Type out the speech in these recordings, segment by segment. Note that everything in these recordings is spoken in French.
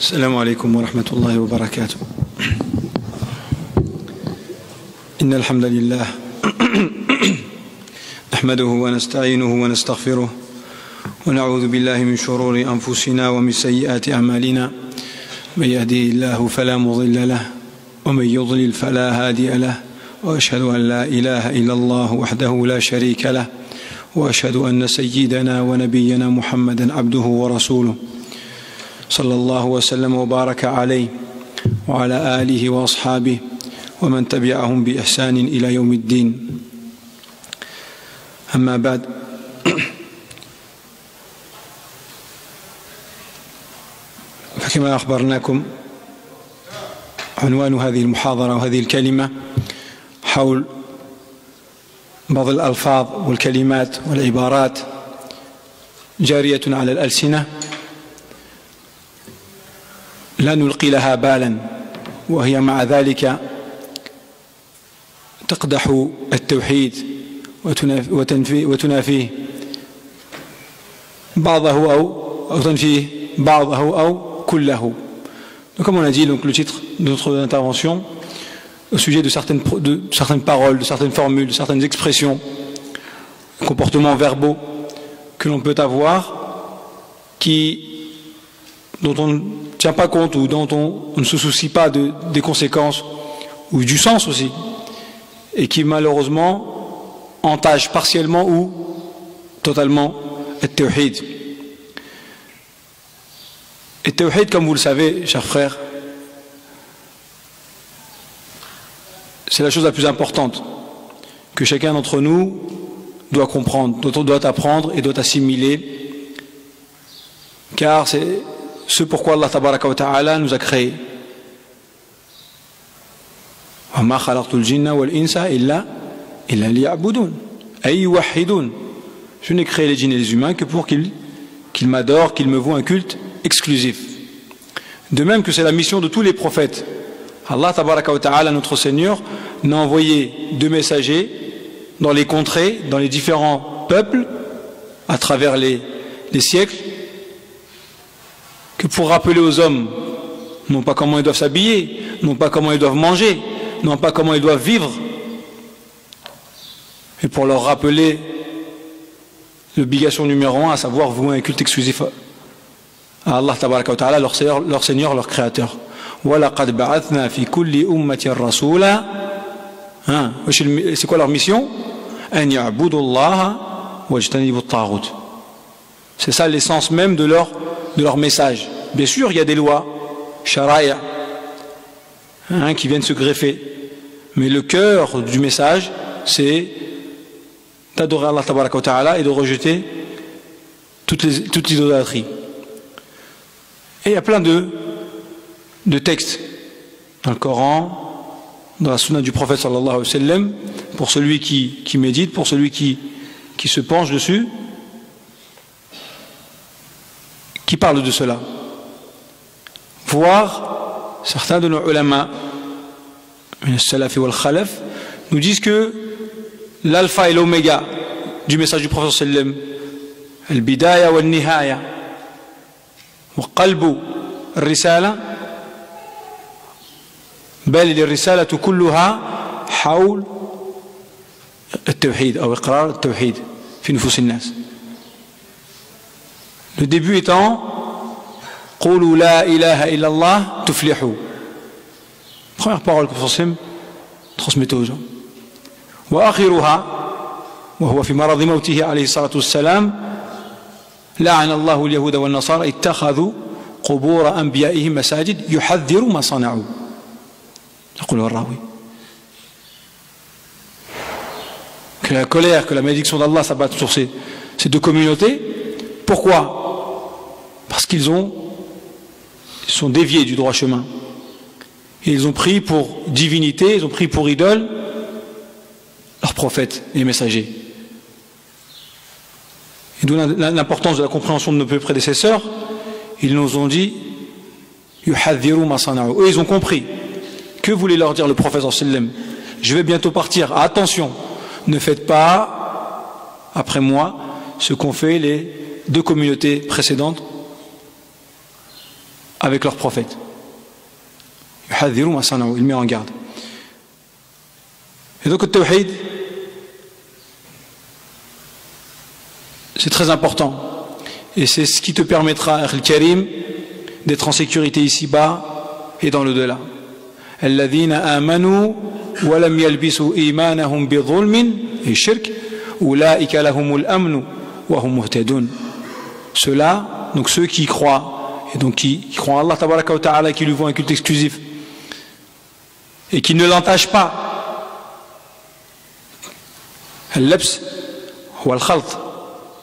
السلام عليكم ورحمة الله وبركاته. إن الحمد لله نحمده ونستعينه ونستغفره ونعوذ بالله من شرور أنفسنا ومن سيئات أعمالنا. من يهديه الله فلا مضل له ومن يضلل فلا هادي له، وأشهد أن لا إله إلا الله وحده لا شريك له، وأشهد أن سيدنا ونبينا محمدا عبده ورسوله صلى الله وسلم وبارك عليه وعلى آله وأصحابه ومن تبعهم بإحسان إلى يوم الدين. أما بعد، فكما أخبرناكم عنوان هذه المحاضرة وهذه الكلمة حول بعض الألفاظ والكلمات والعبارات جارية على الألسنة لا نلقي لها بالا، وهي مع ذلك تقدح التوحيد وتنافيه بعضه أو تنفيه بعضه أو كله. Donc, comme on a dit, donc, le titre de notre intervention au sujet de certaines paroles, de certaines formules, de certaines expressions, comportements verbaux que l'on peut avoir dont on ne tient pas compte ou dont on ne se soucie pas des conséquences ou du sens aussi, et qui malheureusement entachent partiellement ou totalement le tawhid. Et le tawhid, comme vous le savez, chers frères, c'est la chose la plus importante que chacun d'entre nous doit comprendre, doit apprendre et doit assimiler, car c'est ce pourquoi Allah tabaraka wa ta'ala nous a créés. وَمَا خَلَقْتُ الْجِنَّ وَالْإِنسَ إِلَّا لِيَعْبُدُونَ أي يوحدون. Je n'ai créé les djinns et les humains que pour qu'ils m'adorent, qu'ils me vouent un culte exclusif. De même que c'est la mission de tous les prophètes. Allah tabaraka wa ta'ala, notre Seigneur, n'a envoyé deux messagers dans les contrées, dans les différents peuples, à travers les siècles, que pour rappeler aux hommes, non pas comment ils doivent s'habiller, non pas comment ils doivent manger, non pas comment ils doivent vivre, et pour leur rappeler l'obligation numéro 1, à savoir vouer un culte exclusif à Allah tabaraka wa ta'ala, leur Seigneur, leur Créateur. وَلَقَدْ بَعَثْنَا فِي كُلِّ أُمَّةٍ رَسُولًا. C'est quoi leur mission? أَنْ يَعْبُدُوا اللَّهَ وَاجْتَنِبُوا الطَّاغُوتَ. C'est ça l'essence même de leur message. Bien sûr, il y a des lois, shara'a, qui viennent se greffer. Mais le cœur du message, c'est d'adorer Allah tabaraka wa ta'ala et de rejeter toute l'idolâtrie. Et il y a plein de textes dans le Coran, dans la sunna du prophète sallallahu alayhi wa sallam, pour celui qui médite, pour celui qui se penche dessus, qui parle de cela. Voire certains de nos ulama, les salaf et al khalaf, nous disent que l'alpha et l'oméga du message du prophète sallallahu alayhi wa sallam, al-bidaya wal-nihaya wa qalbu al-risala, بل الرسالة كلها حول التوحيد أو إقرار التوحيد في نفوس الناس. Le début étant قولوا لا إله إلا الله تفلحوا. Première parole que le prophète transmettait aux gens. وآخرها وهو في مرض موته عليه الصلاة والسلام لعن الله اليهود والنصارى اتخذوا قبور أنبيائهم مساجد يحذر ما صنعوا. Que la colère, que la malédiction d'Allah s'abatte sur ces deux communautés. Pourquoi? Parce qu'ils sont déviés du droit chemin. Et ils ont pris pour divinité, ils ont pris pour idole leurs prophètes et messagers. Et d'où l'importance de la compréhension de nos prédécesseurs. Ils nous ont dit yuhadhiru ma sana'u. Eux, ils ont compris. Que voulait leur dire le prophète sallallahu alayhi wa sallam? Je vais bientôt partir. Attention, ne faites pas après moi ce qu'ont fait les deux communautés précédentes avec leur prophète. Il met en garde. Et donc le tawhid, c'est très important. Et c'est ce qui te permettra, Al-Karim, d'être en sécurité ici-bas et dans l'au-delà. Alladhina amanu wa lam yalbisu imanahum bi dhulmin et shirk, ulaika lahumul amnu wa hum muhtadun. Ceux-là, donc ceux qui croient, et donc qui croient en Allah tabaraka wa ta'ala, qui lui vont un culte exclusif, et qui ne l'entachent pas. Al-labs ou al-khalt,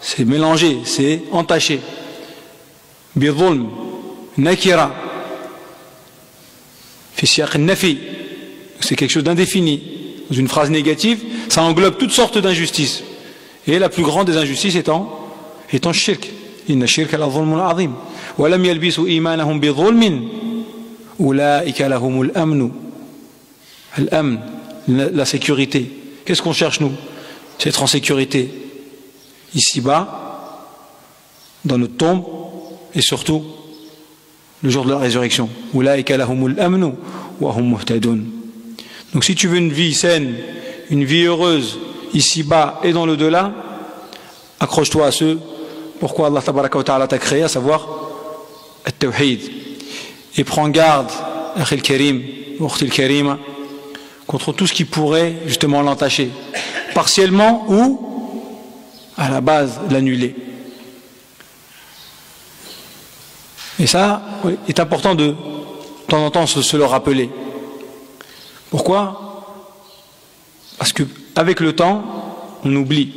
c'est mélangé, c'est entaché. Bi-dhulm, nakira, fi siyaq al-nafi, c'est quelque chose d'indéfini. Dans une phrase négative, ça englobe toutes sortes d'injustices. Et la plus grande des injustices étant shirk. Inna shirka la dhulmun azim. Wa lam yalbisu imanahum bi dhulmin, ulaika lahumul amnu. Al-amn, la sécurité. Qu'est-ce qu'on cherche nous? C'est être en sécurité ici-bas, dans notre tombe, et surtout le jour de la résurrection. Ulaika lahumul amnu wa hum muhtadun. Donc si tu veux une vie saine, une vie heureuse ici-bas et dans l'au-delà, accroche-toi à ce pourquoi Allah tabaraka wa ta'ala t'a créé, à savoir at-tawhid. Et prends garde, akhil karim, ukhtil karima, contre tout ce qui pourrait justement l'entacher, partiellement ou à la base l'annuler. Et ça est important de temps en temps se le rappeler. Pourquoi? Parce que avec le temps, on oublie.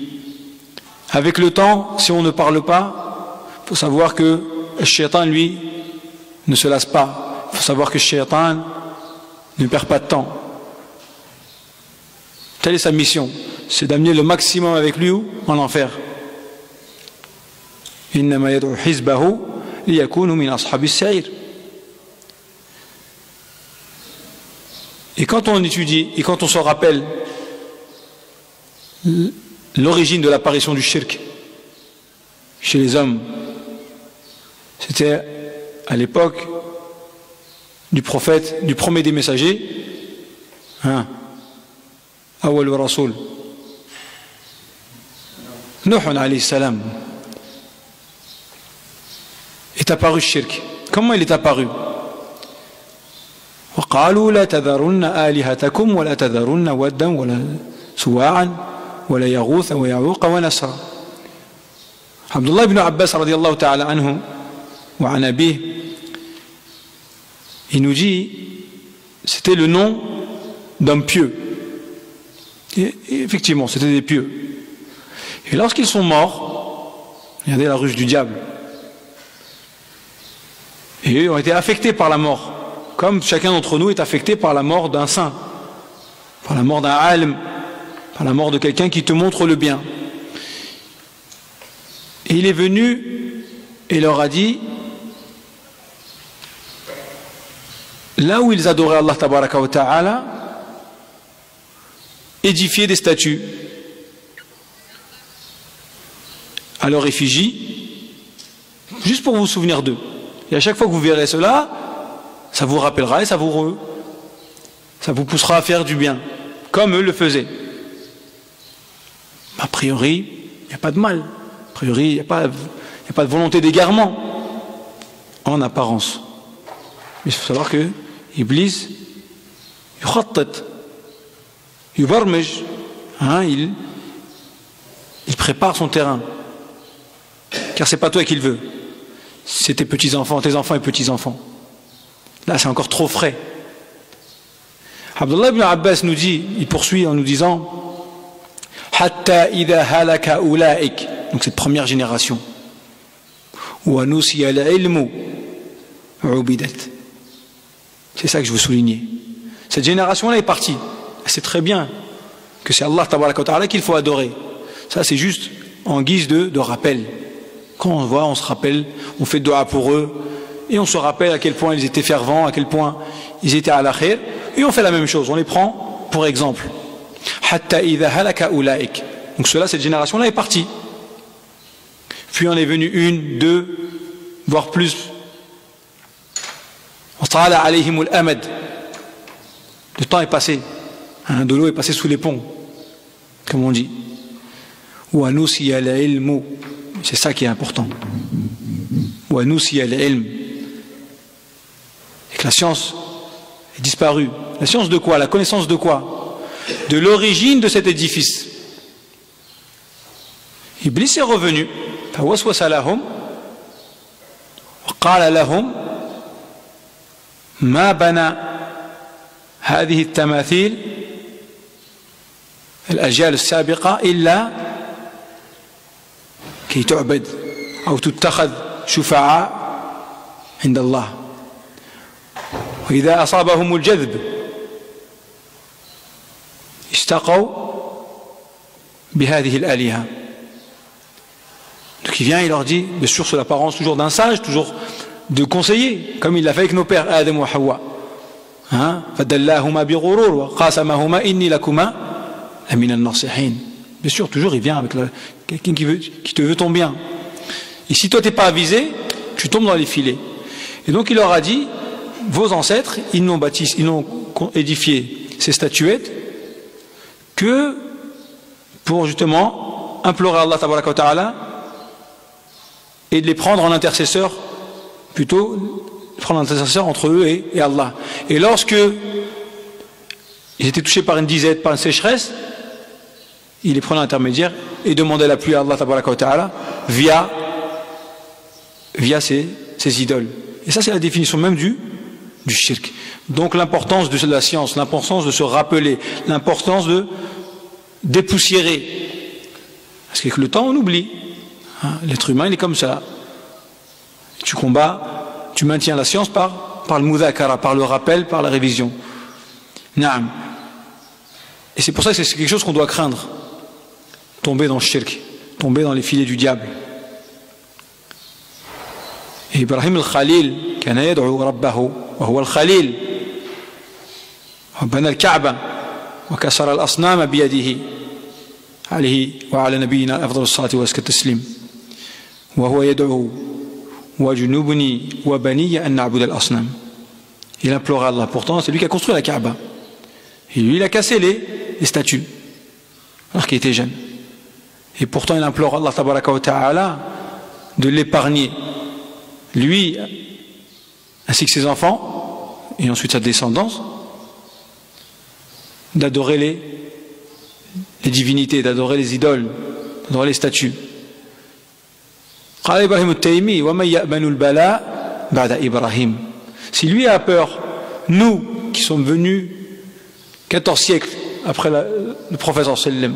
Avec le temps, si on ne parle pas, il faut savoir que le shaitan, lui, ne se lasse pas. Il faut savoir que le shaitan ne perd pas de temps. Telle est sa mission, c'est d'amener le maximum avec lui en enfer. Innama yad'u hizbahu liyakunu min ashabis sa'ir. Et quand on étudie et quand on se rappelle l'origine de l'apparition du shirk chez les hommes, c'était à l'époque du prophète, du premier des messagers, Awal Rasoul, Nuh alayhi salam, est apparu le shirk. Comment il est apparu? وقالوا لا تذرن آلهتكم ولا تذرن ودا ولا سواعا ولا يغوث ويعوق ونسرا. Abdullah ibn Abbas radiyallahu ta'ala anhu wa an abih, il nous dit c'était le nom d'un pieux. Et effectivement, c'était des pieux. Et lorsqu'ils sont morts, regardez la ruche du diable, et ils ont été affectés par la mort, comme chacun d'entre nous est affecté par la mort d'un saint, par la mort d'un alim, par la mort de quelqu'un qui te montre le bien. Et il est venu et leur a dit, là où ils adoraient Allah tabaraka wa ta'ala, édifiez des statues à leur effigie, juste pour vous souvenir d'eux. Et à chaque fois que vous verrez cela, ça vous rappellera et ça vous poussera à faire du bien, comme eux le faisaient. A priori, il n'y a pas de mal. A priori, il n'y a pas de volonté d'égarement, en apparence. Mais il faut savoir que Iblis, il prépare son terrain. Car ce n'est pas toi qui le veux. C'est tes petits-enfants, tes enfants et petits-enfants. Là, c'est encore trop frais. Abdullah ibn Abbas nous dit, il poursuit en nous disant, Hatta idha halaka ulaik, donc cette première génération, wa nusiya al-ilmu ubidat. C'est ça que je veux souligner. Cette génération-là est partie. C'est très bien que c'est Allah tabaraka wa ta'ala qu'il faut adorer. Ça, c'est juste en guise de rappel. Quand on voit, on se rappelle, on fait dua pour eux, et on se rappelle à quel point ils étaient fervents, à quel point ils étaient à l'akhir, et on fait la même chose, on les prend pour exemple. Hatta idha halaka ulaik. Donc cela, cette génération-là est partie. Puis en est venu une, deux, voire plus. Le temps est passé, hein, de l'eau est passée sous les ponts, comme on dit. C'est ça qui est important. Et que la science est disparue. La science de quoi? La connaissance de quoi? De l'origine de cet édifice. Iblis est revenu. فوسوس لهم وقال لهم ما بنى هذه التماثيل الأجيال السابقة إلا كي تعبد أو تتخذ شفعاء عند الله وإذا أصابهم الجذب اشتقوا بهذه الآلهة. Donc il vient, il leur dit, bien sûr sous l'apparence toujours d'un sage, toujours de conseiller, comme il l'a fait avec nos pères Adam et Hawa. فَدَلَّاهُمَا بِغُرُورٍ وَقَاسَمَهُمَا إِنِّي لَكُمَا لَمِنَ النَّاصِحِينَ. Bien sûr, toujours il vient avec quelqu'un qui te veut ton bien. Et si toi tu n'es pas avisé, tu tombes dans les filets. Et donc il leur a dit, vos ancêtres, ils n'ont édifié ces statuettes que pour justement implorer Allah tabaraka wa ta'ala et de les prendre en intercesseur, plutôt prendre un intercesseur entre eux et Allah. Et lorsque ils étaient touchés par une disette, par une sécheresse, ils les prenaient en intermédiaire et demandaient la pluie à Allah tabaraka wa ta'ala via ces idoles. Et ça c'est la définition même du shirk. Donc l'importance de la science, l'importance de se rappeler, l'importance de dépoussiérer. Parce qu'avec le temps on oublie. L'être humain il est comme ça. Tu combats, tu maintiens la science par le mudhakara, par le rappel, par la révision. Naam. Et c'est pour ça que c'est quelque chose qu'on doit craindre. Tomber dans le shirk, tomber dans les filets du diable. Et Ibrahim al-Khalil كان يدعو ربه وهو الخليل وبنى الكعبة وكسر الأصنام بيده عليه وعلى نبينا أفضل الصلاة وأزكى التسليم وهو يدعو وجنوبني وبني أن نعبد الأصنام. Il implore Allah. Pourtant c'est lui qui a construit la Kaaba. Et lui il a cassé les statues alors qu'il était jeune. Et pourtant il implore Allah tabaraka wa ta'ala de l'épargner, lui ainsi que ses enfants et ensuite sa descendance, d'adorer les divinités, d'adorer les idoles, d'adorer les statues. قال إبراهيم التيمي ومن يأمن البلاء بعد إبراهيم. Si lui a peur, nous qui sommes venus 14 siècles après le prophète sallam,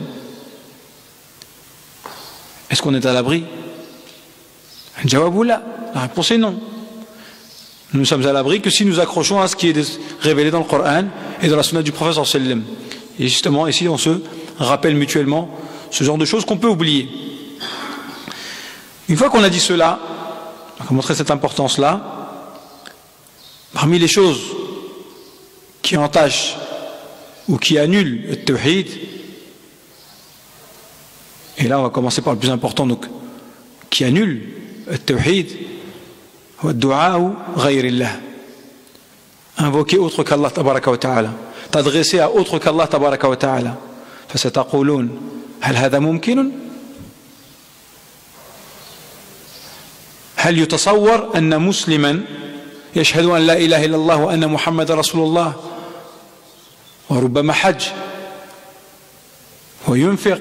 est-ce qu'on est à l'abri? La réponse est non. Nous ne sommes à l'abri que si nous accrochons à ce qui est révélé dans le Coran et dans la sunna du prophète sallam. Et justement ici on se rappelle mutuellement ce genre de choses qu'on peut oublier. Une fois qu'on a dit cela, on va montrer cette importance-là, parmi les choses qui entachent ou qui annulent le tawhid, et là on va commencer par le plus important, donc qui annule le tawhid, le du'a ghayr Allah, invoquer autre qu'Allah tabaraka wa ta'ala, t'adresser à autre qu'Allah tabaraka wa ta'ala. فستقولون هل هذا ممكن؟ هل يتصور أن مسلما يشهد أن لا إله إلا الله وأن محمد رسول الله وربما حج وينفق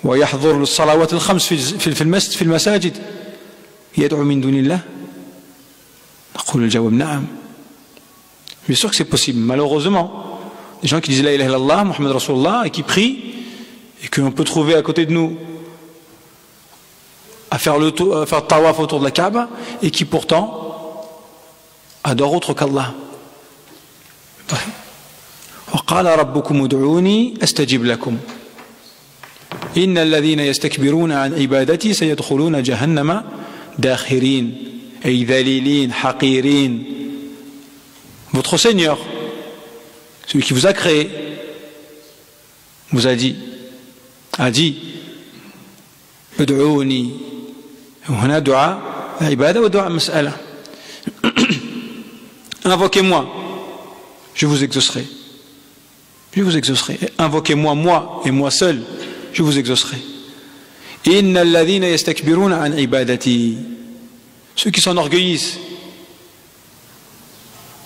ويحضر الصلوات الخمس في المساجد يدعو من دون الله؟ نقول الجواب نعم. Bien sûr que c'est possible. Malheureusement, les gens qui disent la ilaha illallah, Muhammad Rasulullah, et qui prient, et qu'on peut trouver à côté de nous à faire le tawaf autour de la Kaaba, et qui pourtant adorent autre qu'Allah. وقال ربكم ادعوني استجب لكم إن الذين يستكبرون عن عبادتي سيدخلون جهنم داخرين أي ذليلين حقيرين. Votre Seigneur, celui qui vous a créé, vous a dit ادعوني. هنا دعاء عبادة ودعاء مسألة. invoquez-moi, je vous exaucerai. Je vous exaucerai. Invoquez-moi, moi et moi seul, je vous exaucerai. Innal ladhina yastakbiruna an ibadati. Ceux qui s'enorgueillissent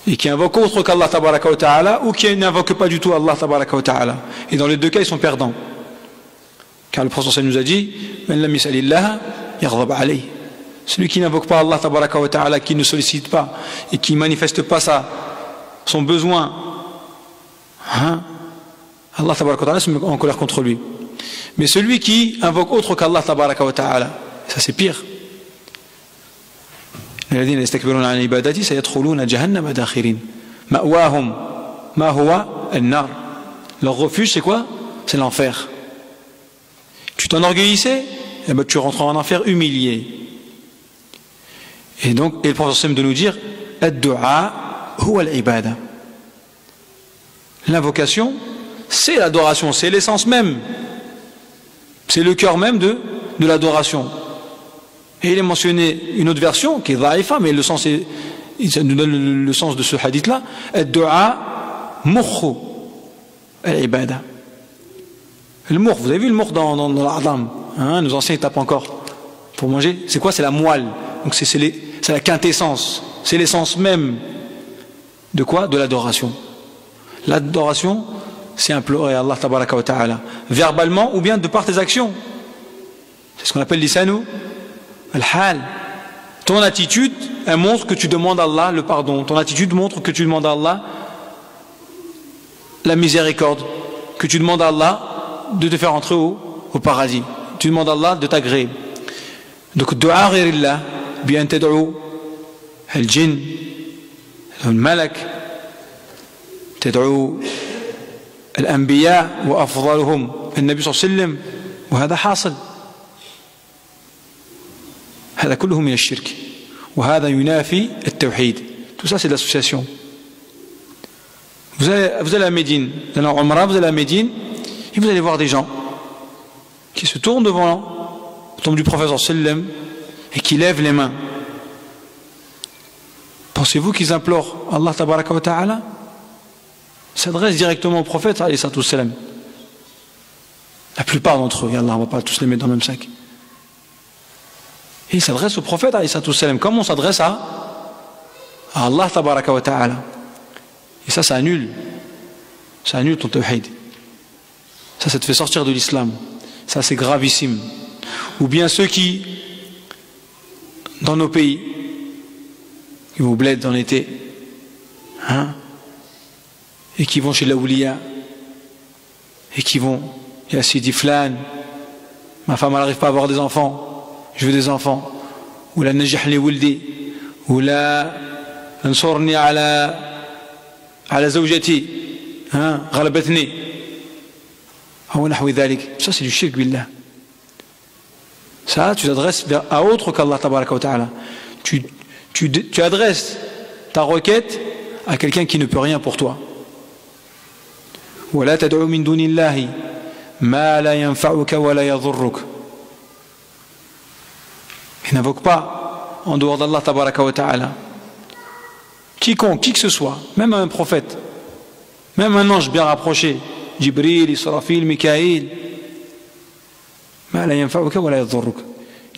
et qui invoquent autre qu'Allah tabaraka wa ta'ala ou qui n'invoquent pas du tout Allah tabaraka wa ta'ala. Et dans les deux cas, ils sont perdants. Car le prophète nous a dit Man lam yas'alillah yaghdab alayh. Celui qui n'invoque pas Allah tabaraka wa ta'ala, qui ne sollicite pas et qui ne manifeste pas son besoin, hein, Allah tabaraka wa ta'ala se met en colère contre lui. Mais celui qui invoque autre qu'Allah tabaraka wa ta'ala, ça c'est pire. الذين يستكبرون عن عبادتي سيدخلون جهنم داخرين مأواهم ما هو النار. Leur refuge c'est quoi? C'est l'enfer. Tu t'enorgueillissais, et ben tu rentreras en enfer humilié. Et donc, et le prophète de nous dire ad-du'a huwa al-ibada. L'invocation, c'est l'adoration, c'est l'essence même. C'est le cœur même de l'adoration. Et il est mentionné une autre version qui est dha'ifa, mais le sens est, ça nous donne le sens de ce hadith-là. Ad-du'a mukhu al-ibada. Le moukh, vous avez vu le moukh dans l'adam, hein, nos anciens ils tapent encore pour manger. C'est quoi? C'est la moelle. Donc c'est la quintessence, c'est l'essence même de quoi? De l'adoration. L'adoration, c'est implorer Allah tabaraka wa ta'ala, verbalement ou bien de par tes actions. C'est ce qu'on appelle l'isanu al-hal. Ton attitude, elle montre que tu demandes à Allah le pardon. Ton attitude montre que tu demandes à Allah la miséricorde, que tu demandes à Allah de te faire entrer au paradis. Tu demandes à Allah de t'agréer. Donc, dua ghayrillah, bien tad'u al-jinn, al-malak, tad'u al-anbiya wa afdaluhum al-nabi sallallahu alayhi wa sallam, وهذا حاصل. هذا كله من الشرك وهذا ينافي التوحيد. Tout ça c'est de l'association. Vous allez à la Médine, vous allez en Umrah, vous allez à Médine, et vous allez voir des gens qui se tournent devant le tombe du prophète sallam et qui lèvent les mains. Pensez-vous qu'ils implorent Allah tabaraka wa ta'ala? S'adressent directement au prophète alayhi sallam. La plupart d'entre eux, Allah, on ne va pas tous les mettre dans le même sac. Et ils s'adressent au prophète alayhi sallam comme on s'adresse à Allah tabaraka wa ta'ala. Et ça annule ton tawhid. Ça te fait sortir de l'islam. Ça c'est gravissime. Ou bien ceux qui, dans nos pays, qui vont au bled en été, hein, et qui vont chez l'awliya, et qui vont, il y a Sidi Flan, ma femme elle n'arrive pas à avoir des enfants, je veux des enfants, ou la najih li wuldi, ou la ansurni ala zawjati, hein, ghalabatni. Ça c'est du shirk billah. Ça tu t'adresses à autre qu'Allah tabaraka wa ta'ala. Tu adresses ta requête à quelqu'un qui ne peut rien pour toi. ولا تدعو من دون الله ما لا ينفعك ولا يضرك. Il n'invoque pas en dehors d'Allah tabaraka wa ta'ala quiconque, qui que ce soit, même un prophète, même un ange bien rapproché, Jibril, Israfil, Mikaïl,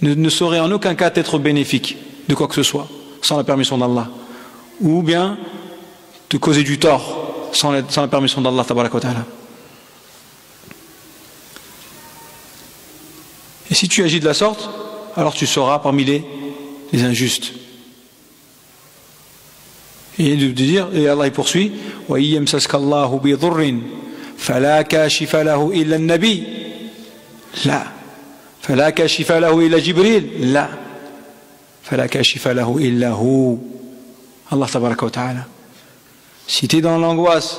ne saurait en aucun cas être bénéfique de quoi que ce soit, sans la permission d'Allah, ou bien te causer du tort sans la permission d'Allah tabaraka wa ta'ala. Et si tu agis de la sorte, alors tu seras parmi les injustes. Et de dire, et Allah il poursuit, wa yamsaska Allahu bi dhurrin fala kashifa lahu illa an-nabi. La. Fala kashifa lahu illa Jibril. La. Fala kashifa lahu illa hu. Allah tabaraka wa ta'ala. Si tu es dans l'angoisse,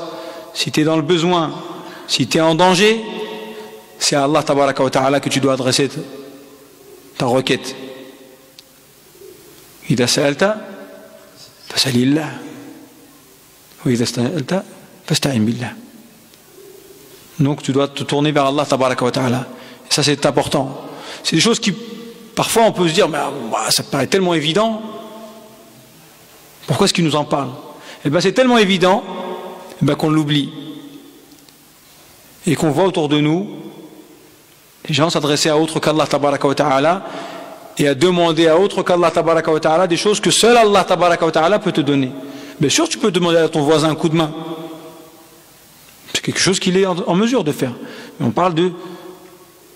si tu es dans le besoin, si tu es en danger, c'est à Allah tabaraka wa ta'ala que tu dois adresser ta requête. إذا سألت فسأل الله وإذا استعنت فاستعن بالله. Donc tu dois te tourner vers Allah tabaraka wa ta'ala. Et ça c'est important. C'est des choses qui parfois on peut se dire mais ça paraît tellement évident. Pourquoi est-ce qu'il nous en parle? Et bien c'est tellement évident qu'on l'oublie. Et qu'on voit autour de nous les gens s'adresser à autre qu'Allah tabaraka wa ta'ala et à demander à autre qu'Allah tabaraka wa ta'ala des choses que seul Allah tabaraka wa ta'ala peut te donner. Bien sûr tu peux demander à ton voisin un coup de main. C'est quelque chose qu'il est en mesure de faire. Mais on parle de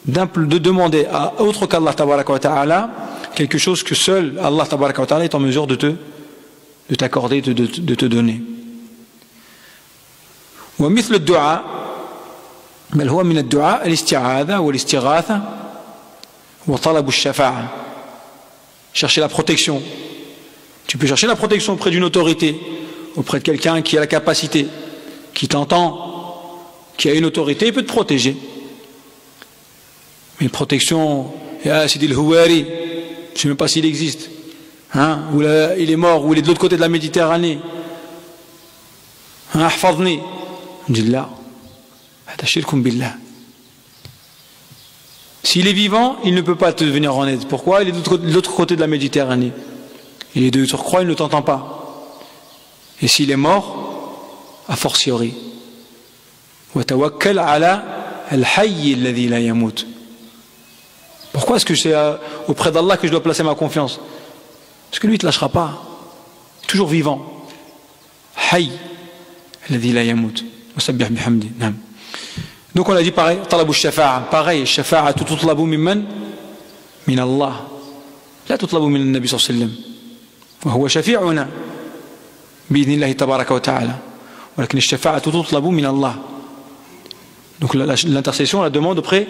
demander à autre qu'Allah tabaraka wa ta'ala quelque chose que seul Allah tabaraka wa ta'ala est en mesure de t'accorder, de te donner. ومثل الدعاء بل هو من الدعاء الاستعاذة والاستغاثة وطلب الشفاعة. Chercher la protection. Tu peux chercher la protection auprès d'une autorité, auprès de quelqu'un qui a la capacité, qui t'entend, qui a une autorité, il peut te protéger. Mais une protection, c'est dit le Houari, je ne sais même pas s'il existe, hein, ou il est mort, ou il est de l'autre côté de la Méditerranée. Ahfadni. On dit là, s'il est vivant, il ne peut pas te venir en aide. Pourquoi? Il est de l'autre côté de la Méditerranée. Il est de surcroît, il ne t'entend pas. Et s'il est mort, a fortiori. Pourquoi est-ce que c'est auprès d'Allah que je dois placer ma confiance? Parce que lui, il ne te lâchera pas. Toujours vivant. Hayy alladhi la yamut. Wasabbih bihamdi. Donc on a dit pareil, talabu shafa'a, pareil, shafa'a tutlabu mimman min Allah. La tutlabu min al-nabi sallallahu alayhi wa sallam. Wa huwa shafi'una bi idhnillahi tabaraka wa ta'ala. Walakin ash-shafa'atu tutlabu min Allah. Donc l'intercession, la demande auprès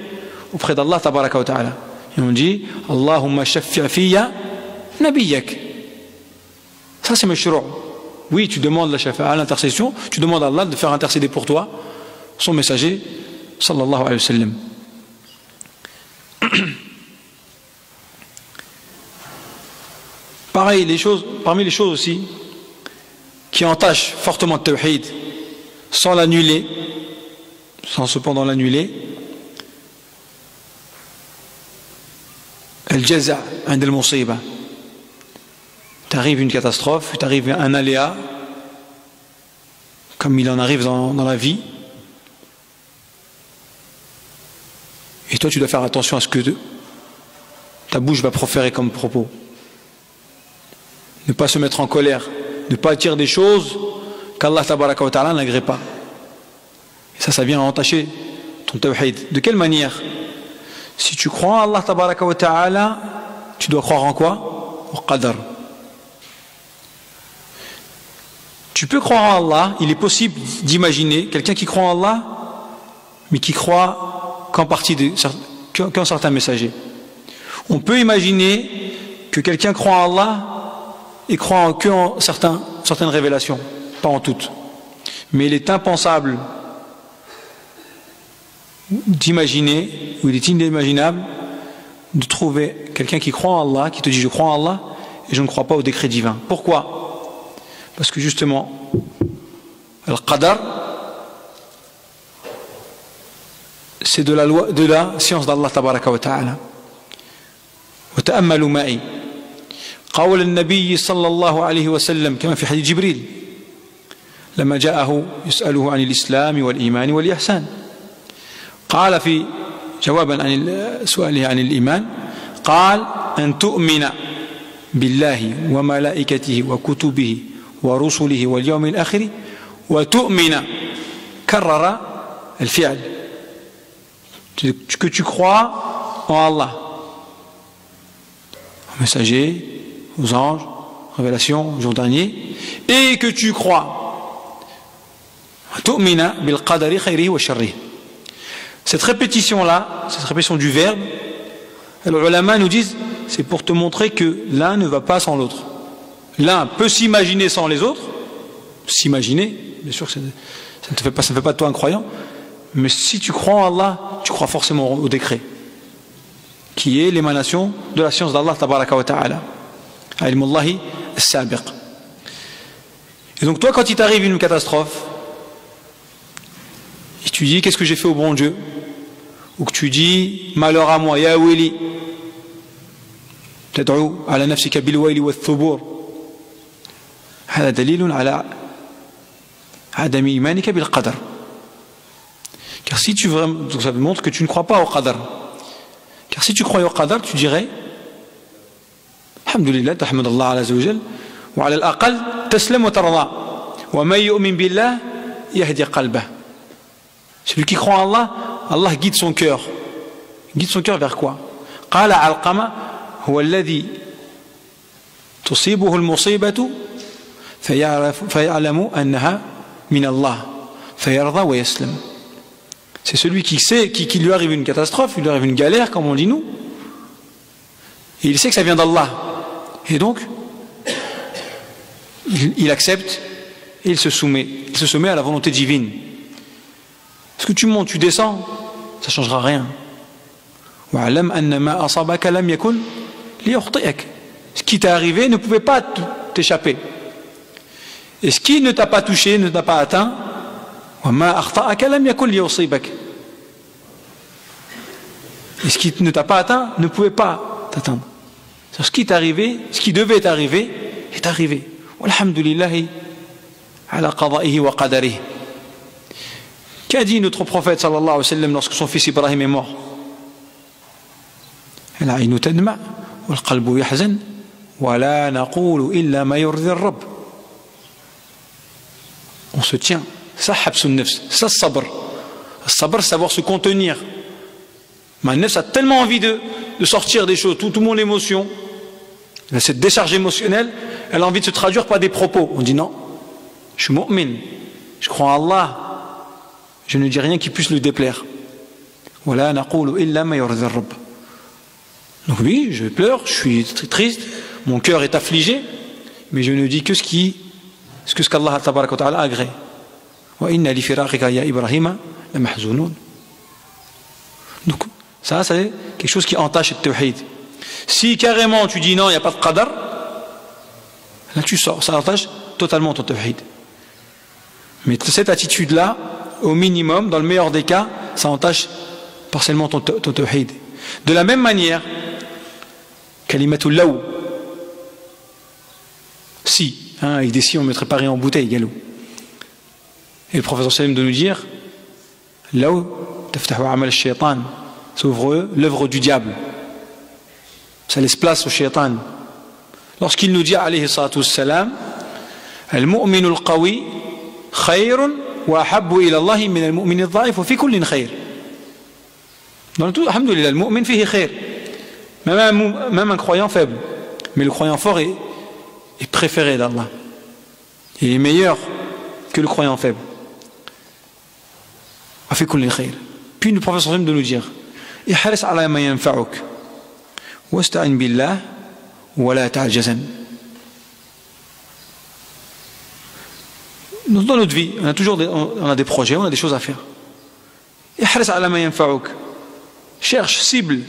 d'Allah tabaraka wa ta'ala. Et on dit Allahumma shaffi' fiyya nabiyyak. Ça c'est mashru'. Oui, tu demandes la shafa'a, l'intercession, tu demandes à Allah de faire intercéder pour toi son messager sallallahu alayhi wa sallam. Pareil, parmi les choses aussi qui entachent fortement le tawhid sans l'annuler, sans cependant l'annuler, al-jaza' 'inda al-musiba. T'arrive une catastrophe, t'arrive un aléa, comme il en arrive dans la vie, et toi tu dois faire attention à ce que ta bouche va proférer comme propos. Ne pas se mettre en colère, ne pas dire des choses qu'Allah tabaraka wa ta'ala n'agrée pas. Et ça vient entacher ton tawhid. De quelle manière? Si tu crois en Allah tabaraka wa ta'ala, tu dois croire en quoi? Au qadar. Tu peux croire en Allah, il est possible d'imaginer quelqu'un qui croit en Allah, mais qui croit qu'en certains messagers. On peut imaginer que quelqu'un croit en Allah et croit que en certaines révélations, pas en toutes. Mais il est impensable d'imaginer, ou il est inimaginable de trouver quelqu'un qui croit en Allah, qui te dit je crois en Allah et je ne crois pas au décret divin. Pourquoi? Parce que justement, al-qadar, c'est de la science d'Allah tabaraka wa ta'ala. Wa ta'ammalu ma'i. قول النبي صلى الله عليه وسلم كما في حديث جبريل لما جاءه يسأله عن الإسلام والإيمان والإحسان قال في جوابا عن سؤاله عن الإيمان قال أن تؤمن بالله وملائكته وكتبه ورسله واليوم الآخر وتؤمن كرر الفعل que tu crois en Allah, au messager, aux anges, révélation, au jour dernier, et que tu crois tu'mina bil qadari khayrihi wa sharrihi. Cette répétition-là, cette répétition du verbe, les ulama nous disent, c'est pour te montrer que l'un ne va pas sans l'autre. L'un peut s'imaginer sans les autres, s'imaginer, bien sûr que ça ne fait pas de toi un croyant, mais si tu crois en Allah, tu crois forcément au décret, qui est l'émanation de la science d'Allah tabaraka wa ta'ala. Ilmullahi as-sabiq. Et donc toi, quand il t'arrive une catastrophe, et tu dis qu'est-ce que j'ai fait au bon Dieu, ou que tu dis malheur à moi, ya wili, tad'u ala nafsika bil wayli wath thubur, هذا دليل على عدم إيمانك بالقدر. Car si tu vraiment, donc ça montre que tu ne crois pas au qadar. Car si tu croyais au qadar, tu dirais Alhamdulillah, tahmad Allah azza wa jal, wa ala al-aqal taslam wa tarda. Wa man yu'min billah yahdi qalbah. Celui qui croit en Allah, Allah guide son cœur. Guide son cœur vers quoi? قال علقمة هو الذي تصيبه المصيبة فيعلم أنها من الله فيرضى ويسلم. C'est celui qui sait, qui lui arrive une catastrophe, il lui arrive une galère, comme on dit nous, et il sait que ça vient d'Allah. Et donc, il accepte et il se soumet. Il se soumet à la volonté divine. Est-ce que tu montes, tu descends, ça ne changera rien. وَعَلَمْ أَنَّ مَا أَصَابَكَ لَمْ يَكُنْ لِيُخْطِئَكَ. Ce qui t'est arrivé ne pouvait pas t'échapper. Et ce qui ne t'a pas touché, ne t'a pas atteint, وَمَا أَخْطَأَكَ لَمْ يَكُنْ لِيُصِيبَكَ. Et ce qui ne t'a pas atteint ne pouvait pas t'atteindre. Ce qui t'est arrivé, ce qui devait t'arriver, est arrivé. Walhamdulillahi ala qada'ihi wa qadarihi. Qu'a dit notre prophète sallallahu alayhi wa sallam lorsque son fils Ibrahim est mort? العين تدمع والقلب يحزن ولا نقول إلا ما يرضي الرب. On se tient. Ça habsun nafs, ça sabr. Sabr, savoir se contenir. Ma nafs a tellement envie de sortir des choses, tout mon émotion, cette décharge émotionnelle, elle a envie de se traduire par des propos. On dit non, je suis mu'min, je crois en Allah, je ne dis rien qui puisse lui déplaire. ولا نقول إلا ما يرضي الرب. Donc oui, je pleure, je suis triste, mon cœur est affligé, mais je ne dis que ce qu'Allah tabaraka wa ta'ala agrée. Wa inna li firaqika ya Ibrahima la mahzunun. Donc ça c'est quelque chose qui entache le tawhid. Si carrément tu dis non, il n'y a pas de qadar, là tu sors, ça entache totalement ton tawhid. Mais cette attitude là, au minimum, dans le meilleur des cas, ça entache partiellement ton tawhid. De la même manière, Kalimatul law. Si, avec des si on mettrait Paris en bouteille, galou. Et le professeur Salim de nous dire law taftahu amal al-shaytan, s'ouvre l'œuvre du diable. Ça laisse place au shaytan. Lorsqu'il nous dit alayhi salatu wassalam al-mu'minu al-qawi khayrun wa ahabbu ila Allah min al-mu'min al-dha'if wa fi kullin khayr. Dans tout, alhamdulillah, al-mu'min fihi khayr. Même un croyant faible, mais le croyant fort est préféré d'Allah. Il est meilleur que le croyant faible. Puis le professeur de nous dire ihris ala ma yanfa'uk wasta'in billah wa la ta'jazan. Dans notre vie, on a des projets, on a des choses à faire. ihris ala ma yanfa'uk. Cherche, cible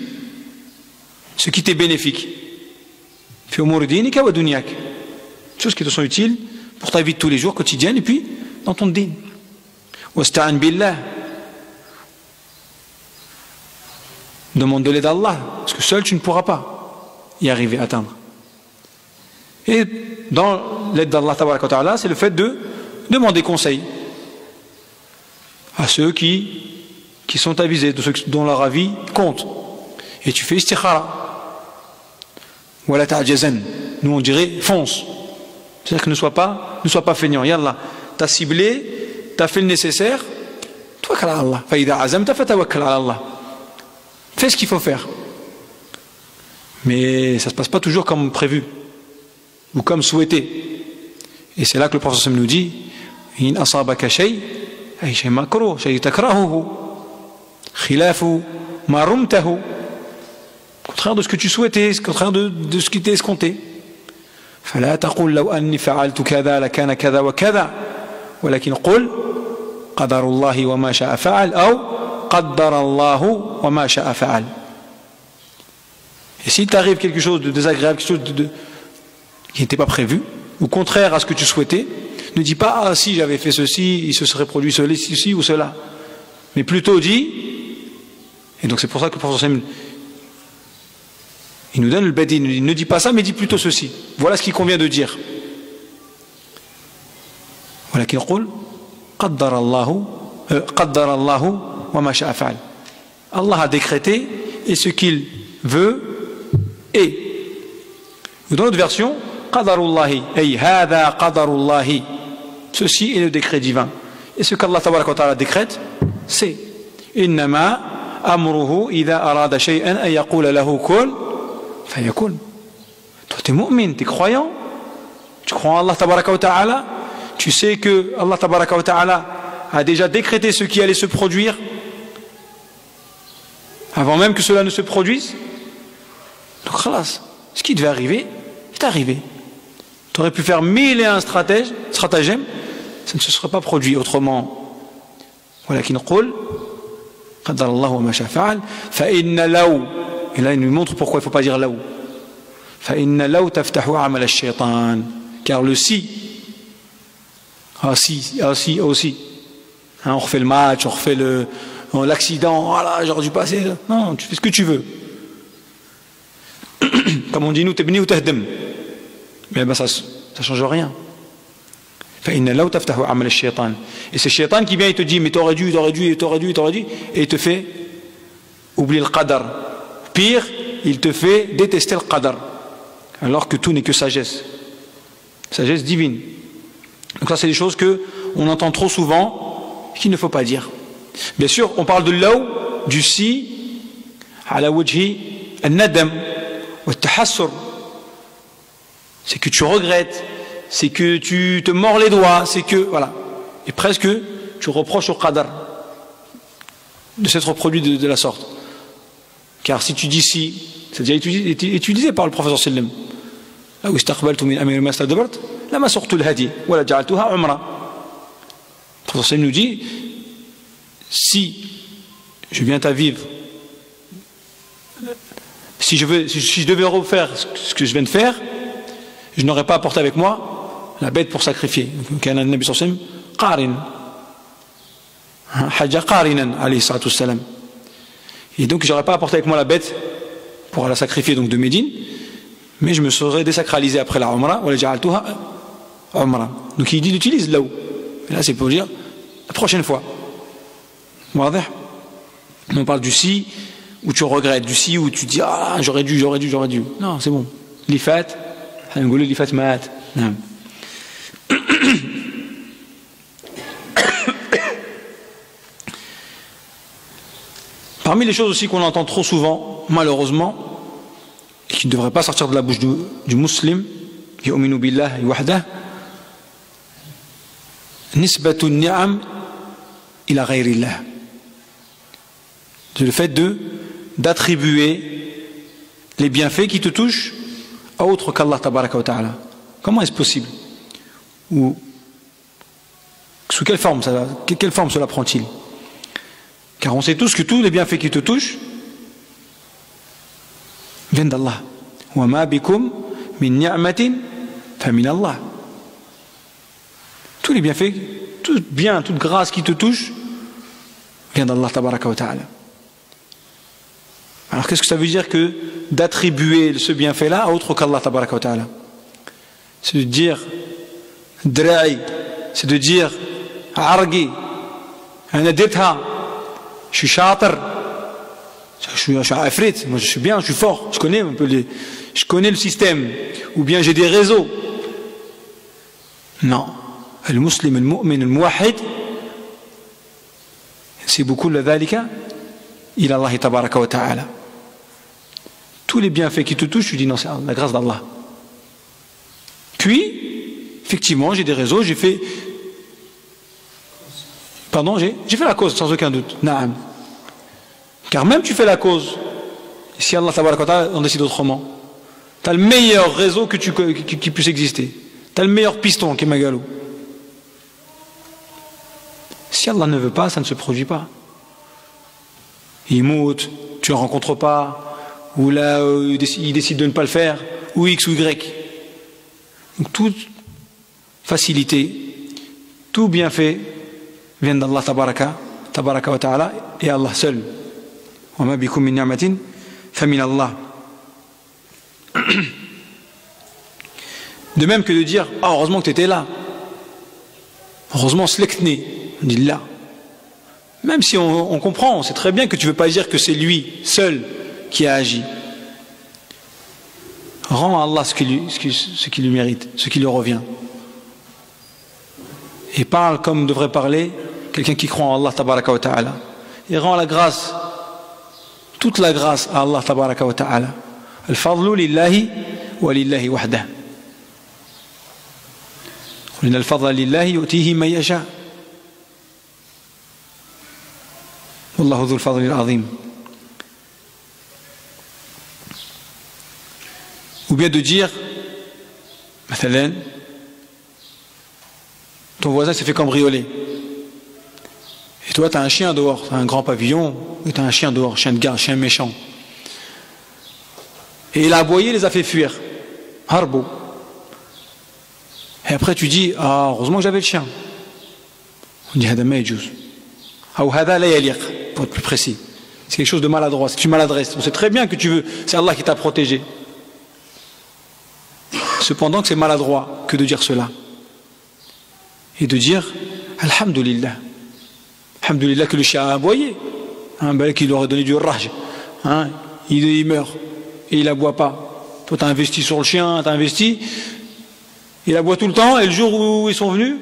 ce qui t'est bénéfique. Choses qui te sont utiles pour ta vie de tous les jours, quotidienne, et puis dans ton din. Wasta'an billah. Demande de l'aide à Allah, parce que seul tu ne pourras pas y arriver, atteindre. Et dans l'aide d'Allah, c'est le fait de demander conseil à ceux qui sont avisés, de ceux dont leur avis compte. Et tu fais istikhara. Wala ta'jazan. Nous on dirait fonce. C'est-à-dire que ne sois pas feignant. Yallah, t'as ciblé, t'as fait le nécessaire. Tawakkal ala Allah. Fa idha azamta fatawakkal ala Allah. Fais ce qu'il faut faire. Mais ça ne se passe pas toujours comme prévu ou comme souhaité. Et c'est là que le prophète nous dit in asabaka shay ay shay makruh shay takrahuhu khilafu ma rumtahu. Contraire de ce que tu souhaitais, contraire de ce qui t'est escompté. فلا تقل لو أني فعلت كذا لكان كذا وكذا ولكن قل قدر الله وما شاء فعل أو قدر الله وما شاء فعل. Et s'il t'arrive quelque chose de désagréable, quelque chose qui n'était pas prévu, ou contraire à ce que tu souhaitais, ne dis pas ah si j'avais fait ceci, il se serait produit ceci ou cela, mais plutôt dis. Et donc c'est pour ça que le professeur il nous donne le badi, il ne dit pas ça, mais dit plutôt ceci. Voilà ce qu'il convient de dire. Voilà qu'il qul قدر الله وما شاء فعل. Allah a décrété et ce qu'il veut est. Dans notre version, qadarullahi, ay hada qadarullahi. Ceci est le décret divin. Et ce qu'Allah tabaraka wa ta'ala décrète, c'est innama amruhu idha arada shay'an an yaqula lahu kun fayakun. Toi tu es mu'min, tu es croyant. Tu crois en Allah tabaraka wa ta'ala. Tu sais que Allah tabaraka wa ta'ala a déjà décrété ce qui allait se produire avant même que cela ne se produise. Donc khalas, ce qui devait arriver est arrivé. Tu aurais pu faire 1001 stratagèmes, ça ne se serait pas produit autrement. Walakin qul qadar Allah wa ma sha'a fa'al fa inna law, et là il nous montre pourquoi il ne faut pas dire law. Fa inna law taftahu amal ash-shaytan, car le si, aussi. Hein, on refait le match, on refait l'accident, voilà, j'aurais dû passer. Non, tu fais ce que tu veux. Comme on dit nous, t'ebni ou tahdem. Mais ben, ça ne change rien. Et c'est Shaitan qui vient et te dit mais t'aurais dû, et il te fait oublier le qadar. Pire, il te fait détester le qadar. Alors que tout n'est que sagesse. Sagesse divine. Donc ça c'est des choses qu'on entend trop souvent, qu'il ne faut pas dire. Bien sûr, on parle de law, du si, ala wajhi al-nadam, wa tahassur. C'est que tu regrettes, c'est que tu te mords les doigts, c'est que, voilà. Et presque, tu reproches au qadar de s'être produit de la sorte. Car si tu dis si, c'est déjà étudié par le professeur Sallam. Là où istaqbaltu min amir ma stadbart, lama sortu al-hadi, wa la ja'altuha umra. Le professeur Sallam nous dit, si je viens à vivre, si je devais refaire ce que je viens de faire, je n'aurais pas apporté avec moi la bête pour sacrifier. Kana an-nabi sallallahu alayhi wa sallam qarin, hajja qarinan alayhi salatu wassalam. Et donc j'aurais pas apporté avec moi la bête pour la sacrifier donc de Médine, mais je me serais désacralisé après la umra, wa la ja'altuha umra. Donc il dit utilise là où. Et là c'est pour dire la prochaine fois. On parle du si où tu regrettes, du si où tu dis ah j'aurais dû. Non, c'est bon. L'ifat, on dit l'ifat ma'at. Parmi les choses aussi qu'on entend trop souvent, malheureusement, et qui ne devraient pas sortir de la bouche du musulman, yu'minu billahi wahdah, nisbatu ni'am ila ghayrillah. C'est le fait d'attribuer les bienfaits qui te touchent à autre qu'Allah tabaraka wa ta'ala. Comment est-ce possible? Ou sous quelle forme cela prend-il? Car on sait tous que tous les bienfaits qui te touchent viennent d'Allah. Wa ma bikum min ni'matin fa min Allah. Tous les bienfaits, tout bien, toute grâce qui te touche vient d'Allah tabaraka wa ta'ala. Alors qu'est-ce que ça veut dire que d'attribuer ce bienfait-là à autre qu'Allah tabaraka wa ta'ala? C'est de dire dra'i, c'est de dire argi, anaditha, je suis shatar, je suis afrit, moi je suis bien, je suis fort, je connais le système, ou bien j'ai des réseaux. Non, le musulman, le mu'min, le muwahhid, c'est beaucoup le dhalika ila Allah tabaraka wa ta'ala. Tous les bienfaits qui te touchent, tu dis non, c'est la grâce d'Allah. Puis, effectivement, j'ai des réseaux, j'ai fait la cause, sans aucun doute. Naam. Car même tu fais la cause, si Allah tabaraka wa ta'ala en décide autrement, tu as le meilleur réseau qui puisse exister. Tu as le meilleur piston qui est Magalou. Si Allah ne veut pas, ça ne se produit pas. Il moute, tu ne le rencontres pas, ou là il décide de ne pas le faire, ou X ou Y. Donc toute facilité, tout bienfait vient d'Allah tabaraka wa ta'ala et Allah seul. Wa ma bikum min ni'matin fa min Allah. De même que de dire ah heureusement que tu étais là. Heureusement slektni. On dit là. Même si on comprend, on sait très bien que tu ne veux pas dire que c'est lui seul qui a agi. Rends à Allah ce qui lui mérite, ce qui lui revient. Et parle comme devrait parler quelqu'un qui croit en Allah tabaraka wa ta'ala. Et rend la grâce, toute la grâce à Allah tabaraka wa ta'ala. Al-fadlu lillahi wa lillahi wahdah. قل إن الفضل لله يؤتيه من يشاء والله ذو الفضل العظيم. Ou bien de dire, مثلا, ton voisin s'est fait cambrioler. Et toi, tu as un chien dehors, tu as un grand pavillon, et tu as un chien dehors, chien de garde, chien méchant. Et il a aboyé, il les a fait fuir. Harbo. Et après, tu dis, ah, heureusement que j'avais le chien. On dit, hada ma yajouz. Ou hada la yaliq, pour être plus précis. C'est quelque chose de maladroit, c'est une maladresse. On sait très bien que tu veux, c'est Allah qui t'a protégé. Cependant que c'est maladroit que de dire cela. Et de dire, alhamdulillah. Alhamdulillah que le chien a aboyé. Un bel qui lui aurait donné du raj. Hein, il meurt. Et il n'aboie pas. Toi, tu as investi sur le chien, tu as investi. Il aboie tout le temps, et le jour où ils sont venus,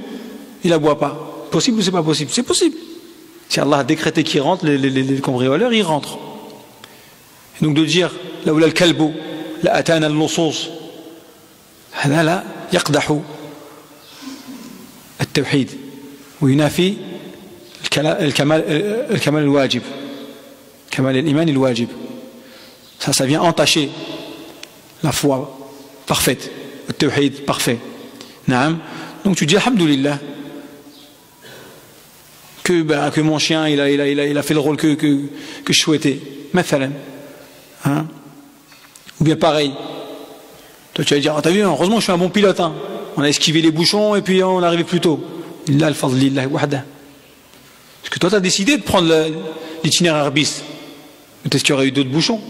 il n'aboie pas. Possible ou c'est pas possible? C'est possible. Si Allah a décrété qu'ils rentrent, les cambrioleurs, ils rentrent. Et donc de dire, là où al-kalbu, la atana al-nusus, هذا لا يقدح التوحيد وينافي الكمال الواجب كمال الإيمان الواجب. Ça vient entacher la foi parfaite, le tawhid parfait. Naam. Donc tu dis alhamdulillah que mon chien il a fait le rôle que je souhaitais. Mathalan. Hein? Ou bien pareil. Toi tu vas dire, t'as vu, heureusement je suis un bon pilote. Hein. On a esquivé les bouchons et puis on est arrivé plus tôt. Illa al-fadl lillahi wahda. Parce que toi tu as décidé de prendre l'itinéraire bis. Peut-être qu'il y aurait eu d'autres bouchons.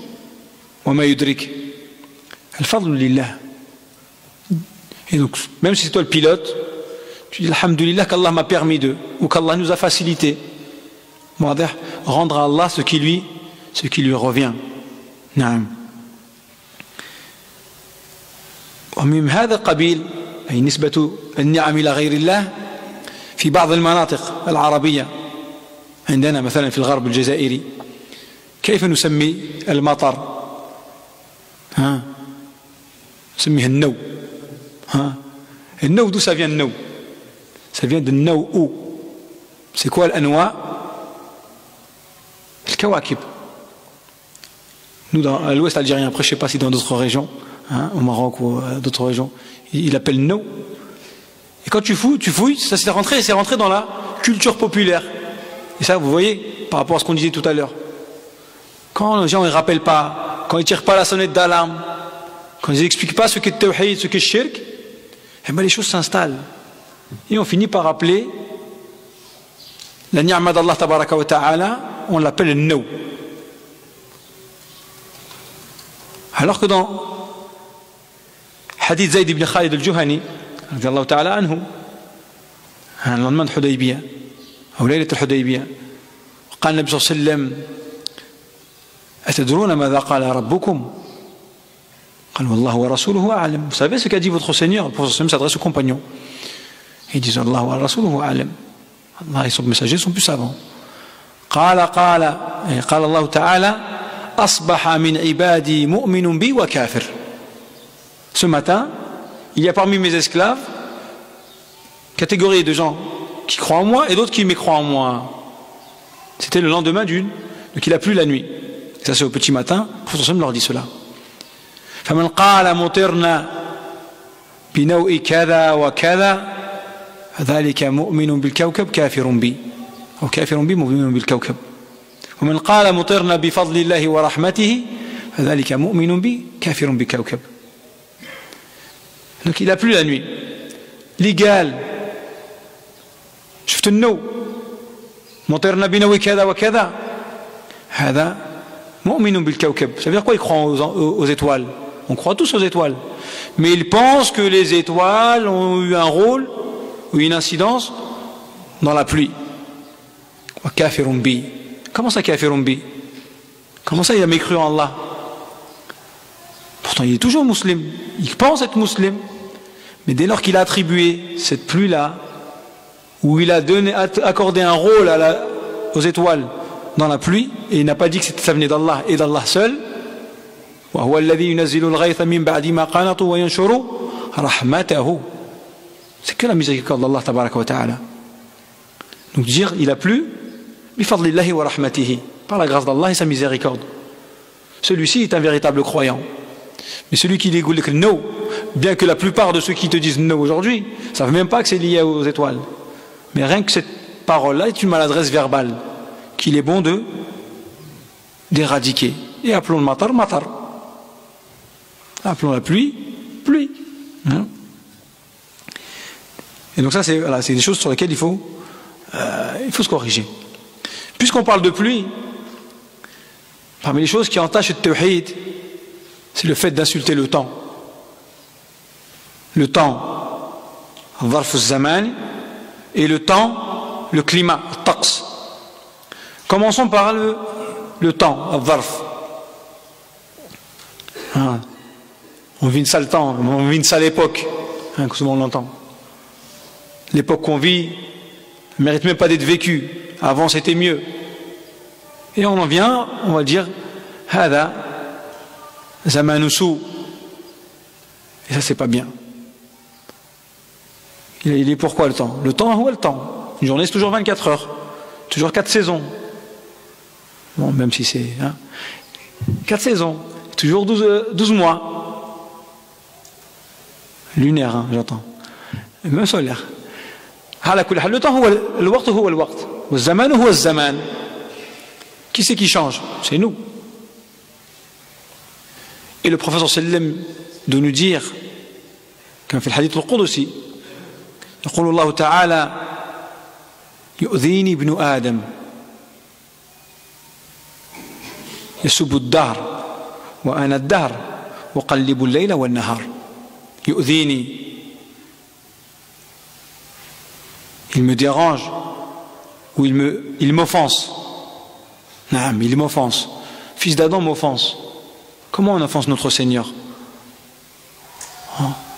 Wa ma yudrik. Al-fadl lillah. Et donc, même si c'est toi le pilote, tu dis alhamdulillah qu'Allah m'a permis de, ou qu'Allah nous a facilité. Rendre à Allah ce qui lui revient. Naam. ومن هذا القبيل أي نسبة النعم إلى غير الله في بعض المناطق العربية عندنا مثلا في الغرب الجزائري كيف نسمي المطر؟ نسميه النو. النو d'où ça vient النو؟ Ça vient de النوء. C'est quoi الأنواع؟ الكواكب. Nous dans l'ouest algérien, après je ne sais pas si dans d'autres régions, au Maroc ou d'autres régions, il appelle no. Et quand tu fouilles, ça c'est rentré dans la culture populaire. Et ça, vous voyez, par rapport à ce qu'on disait tout à l'heure. Quand les gens ne rappellent pas, quand ils ne tirent pas la sonnette d'alarme, quand ils n'expliquent pas ce qu'est le tawhid, ce qu'est le shirk, eh bien les choses s'installent. Et on finit par appeler la ni'ma d'Allah tabaraka wa ta'ala, on l'appelle le no. Alors que dans حديث زيد بن خالد الجهني رضي الله تعالى عنه عن لندن الحديبية أو ليلة الحديبية قال النبي صلى الله عليه وسلم أتدرون ماذا قال ربكم؟ قال والله ورسوله أعلم. Vous savez ce qu'a dit votre Seigneur? Le prophète s'adresse aux compagnons. Ils disent Allah wa rasuluhu a'lam. Allah et son messager sont plus savants. قال الله تعالى أصبح من عبادي مؤمن بي وكافر. Ce matin, il y a parmi mes esclaves catégorie de gens qui croient en moi et d'autres qui mécroient en moi. C'était le lendemain d'une, donc il a plu la nuit. Et ça c'est au petit matin, le prophète leur dit cela. فمن قال مطرنا بنوء كذا وكذا فذلك مؤمن بالكوكب كافر بي أو كافر بي مؤمن بالكوكب ومن قال مطرنا بفضل الله ورحمته فذلك مؤمن بي كافر بكوكب. Donc il a plu la nuit. Légal. شفت النو. مطرنا بنوء كذا وكذا. هذا مؤمن بالكوكب. Ça veut dire quoi? Il croit aux étoiles. On croit tous aux étoiles. Mais il pense que les étoiles ont eu un rôle ou une incidence dans la pluie. kafirun bi. Comment ça kafirun bi? Comment ça il a mécru en Allah? Pourtant il est toujours musulman, il pense être musulman. Mais dès lors qu'il a attribué cette pluie-là, où il a accordé un rôle aux étoiles dans la pluie, et il n'a pas dit que ça venait d'Allah et d'Allah seul, c'est que la miséricorde d'Allah tabaraka wa ta'ala. Donc dire il a plu bifadlillahi wa rahmatihi, par la grâce d'Allah et sa miséricorde. Celui-ci est un véritable croyant. Mais celui qui dit no, bien que la plupart de ceux qui te disent no aujourd'hui ne savent même pas que c'est lié aux étoiles. Mais rien que cette parole-là est une maladresse verbale qu'il est bon d'éradiquer. Et appelons le matar, matar. Appelons la pluie, pluie. Hein? Et donc ça, c'est voilà, des choses sur lesquelles il faut se corriger. Puisqu'on parle de pluie, parmi les choses qui entachent le tawhid, c'est le fait d'insulter le temps. Le temps, al-dharf al-zaman, et le temps, le climat, al-taqs. Commençons par le temps, al-dharf. Hein. On vit une sale temps, on vit une sale époque, hein, que souvent on l'entend. L'époque qu'on vit ne mérite même pas d'être vécue. Avant c'était mieux. Et on en vient, on va dire, hada zamanusu. Et ça c'est pas bien. Il est pourquoi le temps? Le temps, où est le temps? Une journée c'est toujours 24 heures, toujours 4 saisons. Bon, même si c'est 4 saisons, toujours 12 mois. Lunaire, hein, j'entends. Même solaire. Le temps, le waqt, huwa le waqt. Le zaman, huwa le zaman. Qui c'est qui change? C'est nous. Et le prophète sallam de nous dire, comme fait le hadith al-Qudsi, يقول الله تعالى يؤذيني ابن آدم يسب الدهر وأنا الدهر وقلب الليل والنهار. يؤذيني, il me dérange ou il m'offense. Non, il m'offense. Fils d'Adam m'offense. Comment on offense notre Seigneur?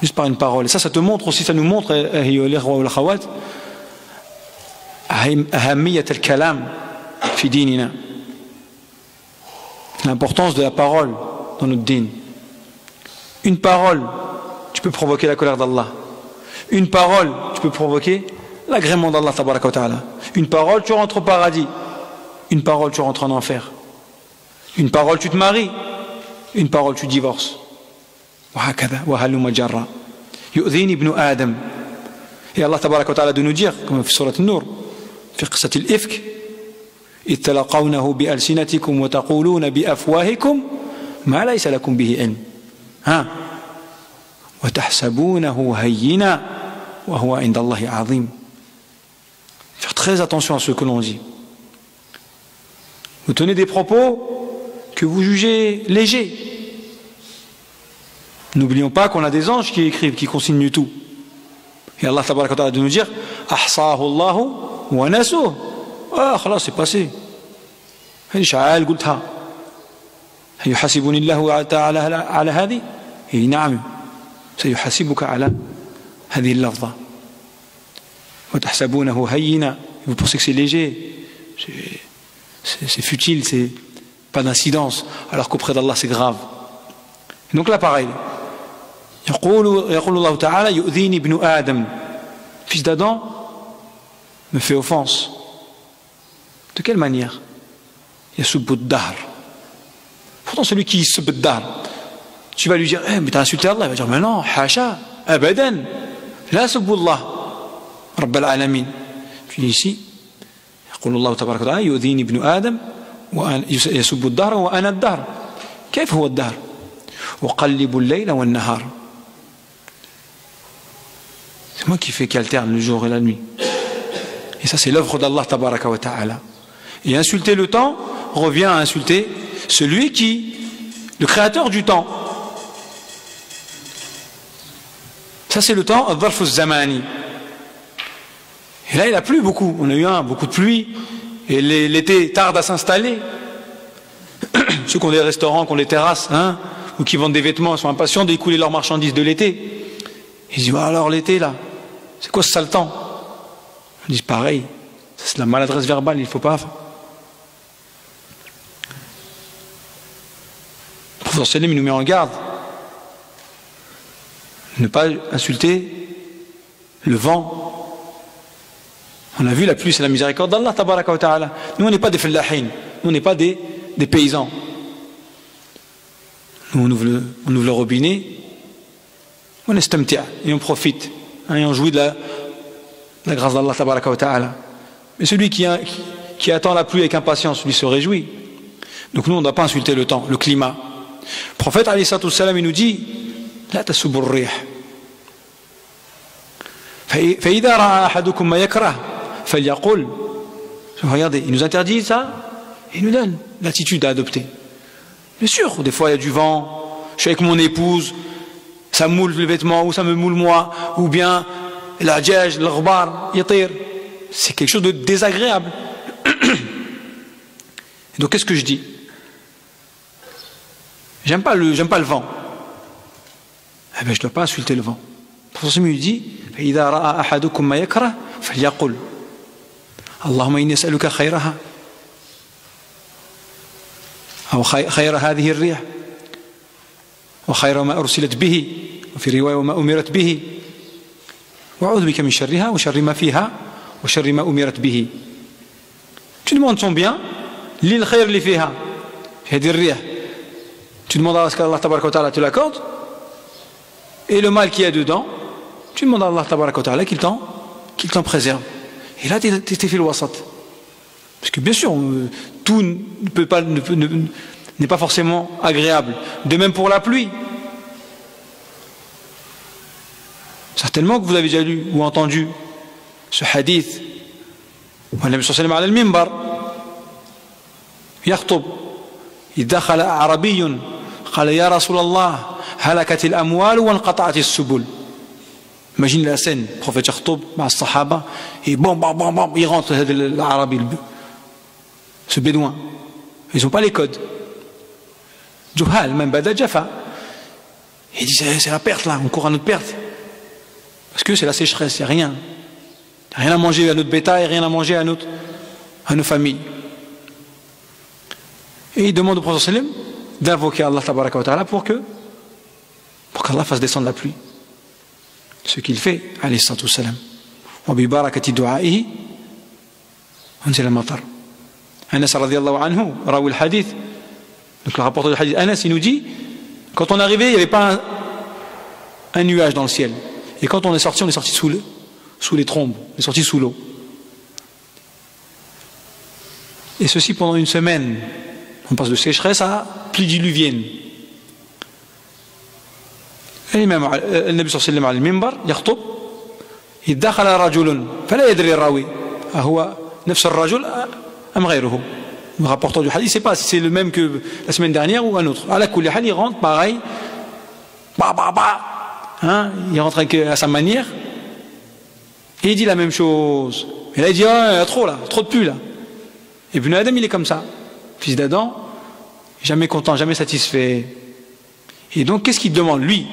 Juste par une parole. Et ça te montre aussi, ça nous montre l'importance de la parole dans notre din. Une parole, tu peux provoquer la colère d'Allah. Une parole, tu peux provoquer l'agrément d'Allah tabaraka wa ta'ala. Une parole, tu rentres au paradis. Une parole, tu rentres en enfer. Une parole, tu te maries. Une parole, tu divorces. وهكذا وهلم جرا يؤذيني ابن آدم. Et Allah tabaraka wa ta'ala de nous dire, comme في سورة النور في قصة الإفك إذ تلقونه بألسنتكم وتقولون بأفواهكم ما ليس لكم به علم وتحسبونه هينا وهو عند الله عظيم. Faire très attention à ce que l'on dit. Vous tenez des propos que vous jugez légers. N'oublions pas qu'on a des anges qui écrivent, qui consignent tout. Et Allah tabaraka wa ta'ala de nous dire ahsahu Allahu wa nasuh. Ah, khalas, c'est passé. هذه شعائر قلتها. يحاسبني الله تعالى على هذه؟ نعم سيحاسبك على هذه اللفظة. وتحسبونه هينا. Vous pensez que c'est léger, c'est futile, c'est pas d'incidence, alors qu'auprès d'Allah c'est grave. Et donc là pareil. يقول الله تعالى يؤذيني ابن آدم. Fils d'Adam me fait offense. De quelle manière? يسب الدهر. Pourtant celui qui يسب الدهر, tu vas lui dire mais t'as insulté Allah, il va dire mais non, حاشا أبدا لا سب الله رب العالمين. Puis ici يقول الله تبارك وتعالى يؤذيني ابن آدم يسب الدهر وأنا الدهر. كيف هو الدهر؟ وقلب الليل والنهار. C'est moi qui alterne le jour et la nuit. Et ça c'est l'œuvre d'Allah tabaraka wa ta'ala. Et insulter le temps revient à insulter celui le créateur du temps. Ça c'est le temps al-dharf al-zamani. Et là il a plu beaucoup. On a eu beaucoup de pluie. et l'été tarde à s'installer. Ceux qui ont des restaurants, qui ont des terrasses, hein, ou qui vendent des vêtements, sont impatients d'écouler leurs marchandises de l'été. Ils disent, alors l'été là, c'est quoi ce sale temps? Ils disent pareil, c'est de la maladresse verbale, il ne faut pas. Le prophète sallam, il nous met en garde. Ne pas insulter le vent. On a vu, la pluie, c'est la miséricorde d'Allah, tabaraka wa ta'ala. Nous, on n'est pas des fallahin, nous, on n'est pas des paysans. Nous, on ouvre le robinet, on estamtia, et on profite, hein, et on jouit de la grâce d'Allah, tabaraka wa ta'ala. Mais celui qui attend la pluie avec impatience, lui se réjouit. Donc nous, on ne doit pas insulter le temps, le climat. Le prophète, alayhi salatu wassalam, il nous dit, la tasubbu ar-rih. فإذا رأى أحدكم ما يكره فليقل. Regardez, il nous interdit ça, et il nous donne l'attitude à adopter. Bien sûr, des fois il y a du vent, je suis avec mon épouse, ça moule le vêtement, ou ça me moule moi, ou bien la djaj, le ghbar, yatir. C'est quelque chose de désagréable. Donc qu'est-ce que je dis? J'aime pas le vent. Eh bien, je ne dois pas insulter le vent. Le prophète lui dit, فإذا رأى أحدكم ما يكره فليقل اللهم إني أسألك خيرها أو خير هذه الريح وخير ما أرسلت به وفي رواية وما أمرت به وأعوذ بك من شرها وشر ما فيها وشر ما أمرت به. Tu demandes son bien, lil khayr li fiha, هذه الريح. Tu demandes à ce qu'Allah tabaraka wa ta'ala te l'accorde, et le mal qu'il y a dedans, tu demandes à Allah tabaraka wa ta'ala qu'il t'en préserve. Et là, tu es fait le wasat. Parce que bien sûr, tout n'est pas forcément agréable. De même pour la pluie. Certainement que vous avez déjà lu ou entendu ce hadith. والنبي صلى الله عليه وسلم على المنبر يخطب إذ دخل أعربي قال يا رسول الله هلكت الأموال وانقطعت السبل. Imagine la scène, le prophète Yakhtoub, avec les Sahaba, et bam, bam, bam, bam, il rentre l'Arabi, ce bédouin. Ils n'ont pas les codes. Juhal, même Bada Jaffa. Il dit c'est la perte là, on court à notre perte. Parce que c'est la sécheresse, il n'y a rien. Il n'y a rien à manger à notre bétail, rien à manger à nos familles. Et il demande au prophète sallam d'invoquer Allah tabaraka wa ta'ala pour qu'Allah fasse descendre la pluie. Ce qu'il fait, alayhi salatu wassalam. Wa bi barakati du'a'ihi anzala al-matar. Anas radiyallahu anhu rawi al-hadith. Donc le rapporteur du hadith, Anas, il nous dit, quand on est arrivé, il n'y avait pas un nuage dans le ciel. Et quand on est sorti sous les trombes, on est sorti sous l'eau. Et ceci pendant une semaine. On passe de sécheresse à pluie diluvienne. الإمام النبي صلى الله عليه وسلم على المنبر يخطب إذ دخل رجل فلا يدري الراوي أهو نفس الرجل أم غيره. Le rapporteur du hadith, il ne sait pas si c'est le même que la semaine dernière ou un autre. À la kulli hal, il rentre pareil, hein, il rentre à sa manière et il dit la même chose. Et là il dit il y a trop là, trop de pluie là. Et Ibn Adam il est comme ça, fils d'Adam, jamais content, jamais satisfait. Et donc qu'est-ce qu'il demande lui?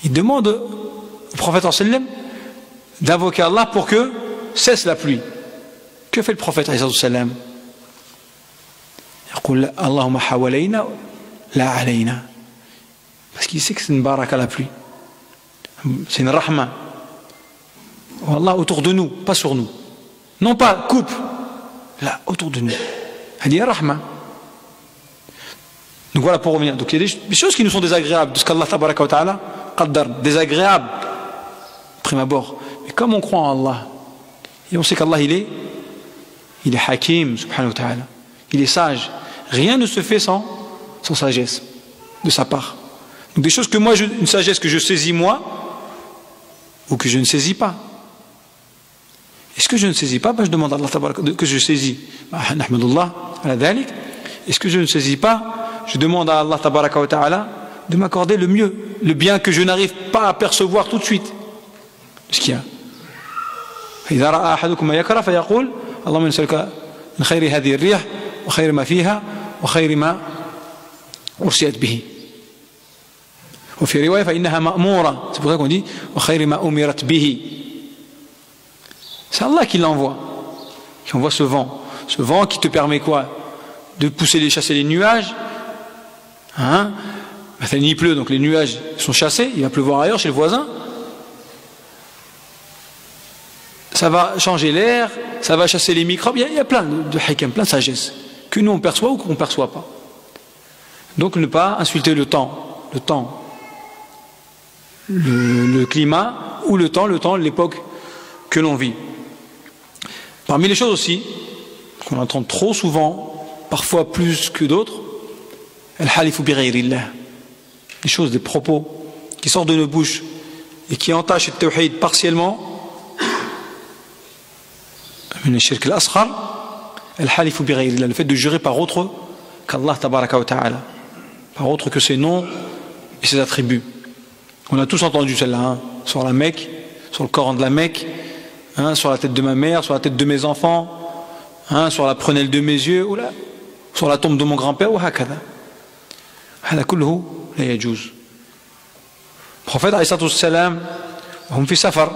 Il demande au prophète sallam d'invoquer Allah pour que cesse la pluie. Que fait le prophète sallam? Il dit Allahumma hawalayna la alayna. Parce qu'il sait que c'est une baraka la pluie. C'est une rahma. Allah autour de nous, pas sur nous. Non pas coupe, là autour de nous. Il dit rahma. Donc voilà pour revenir. Donc il y a des choses qui nous sont désagréables, de ce qu'Allah tabaraka wa ta'ala qaddar, désagréables, prime abord. Mais comme on croit en Allah, et on sait qu'Allah il est hakim, subhanahu wa ta'ala, il est sage, rien ne se fait sans sagesse de sa part. Donc des choses que moi, une sagesse que je saisis moi, ou que je ne saisis pas. Est-ce que je ne saisis pas? Je demande à Allah tabaraka que je saisis. Nahmadullah ala dhalik. Est-ce que je ne saisis pas? Je demande à Allah tabaraka wa ta'ala de m'accorder le mieux, le bien que je n'arrive pas à percevoir tout de suite. Ce qu'il y a. إذا رأى أحدكم ما يكره فيقول اللهم نسألك من خير هذه الريح وخير ما فيها وخير ما أرسلت به. وفي رواية فإنها مأمورة, c'est pour ça qu'on dit وخير ما أمرت به. C'est Allah qui l'envoie, qui envoie ce vent qui te permet quoi? De pousser, chasser les nuages. Hein? Il pleut, donc les nuages sont chassés, il va pleuvoir ailleurs chez le voisin. Ça va changer l'air, ça va chasser les microbes. Il y a plein de hikam, plein de sagesse que nous on perçoit ou qu'on ne perçoit pas. Donc ne pas insulter le temps, le climat ou le temps, l'époque que l'on vit. Parmi les choses aussi qu'on entend trop souvent, parfois plus que d'autres, al-halifu bi ghayrillah, des choses, des propos qui sortent de nos bouches et qui entachent le tawhid partiellement. Le fait de jurer par autre qu'Allah tabaraka wa ta'ala, par autre que ses noms et ses attributs. On a tous entendu celle-là, hein, sur la Mecque, sur le Coran de la Mecque, hein, sur la tête de ma mère, sur la tête de mes enfants, hein, sur la prunelle de mes yeux, ou là, sur la tombe de mon grand-père, ou hakada. هذا كله لا يجوز. الprophète عليه الصلاة والسلام وهم في سفر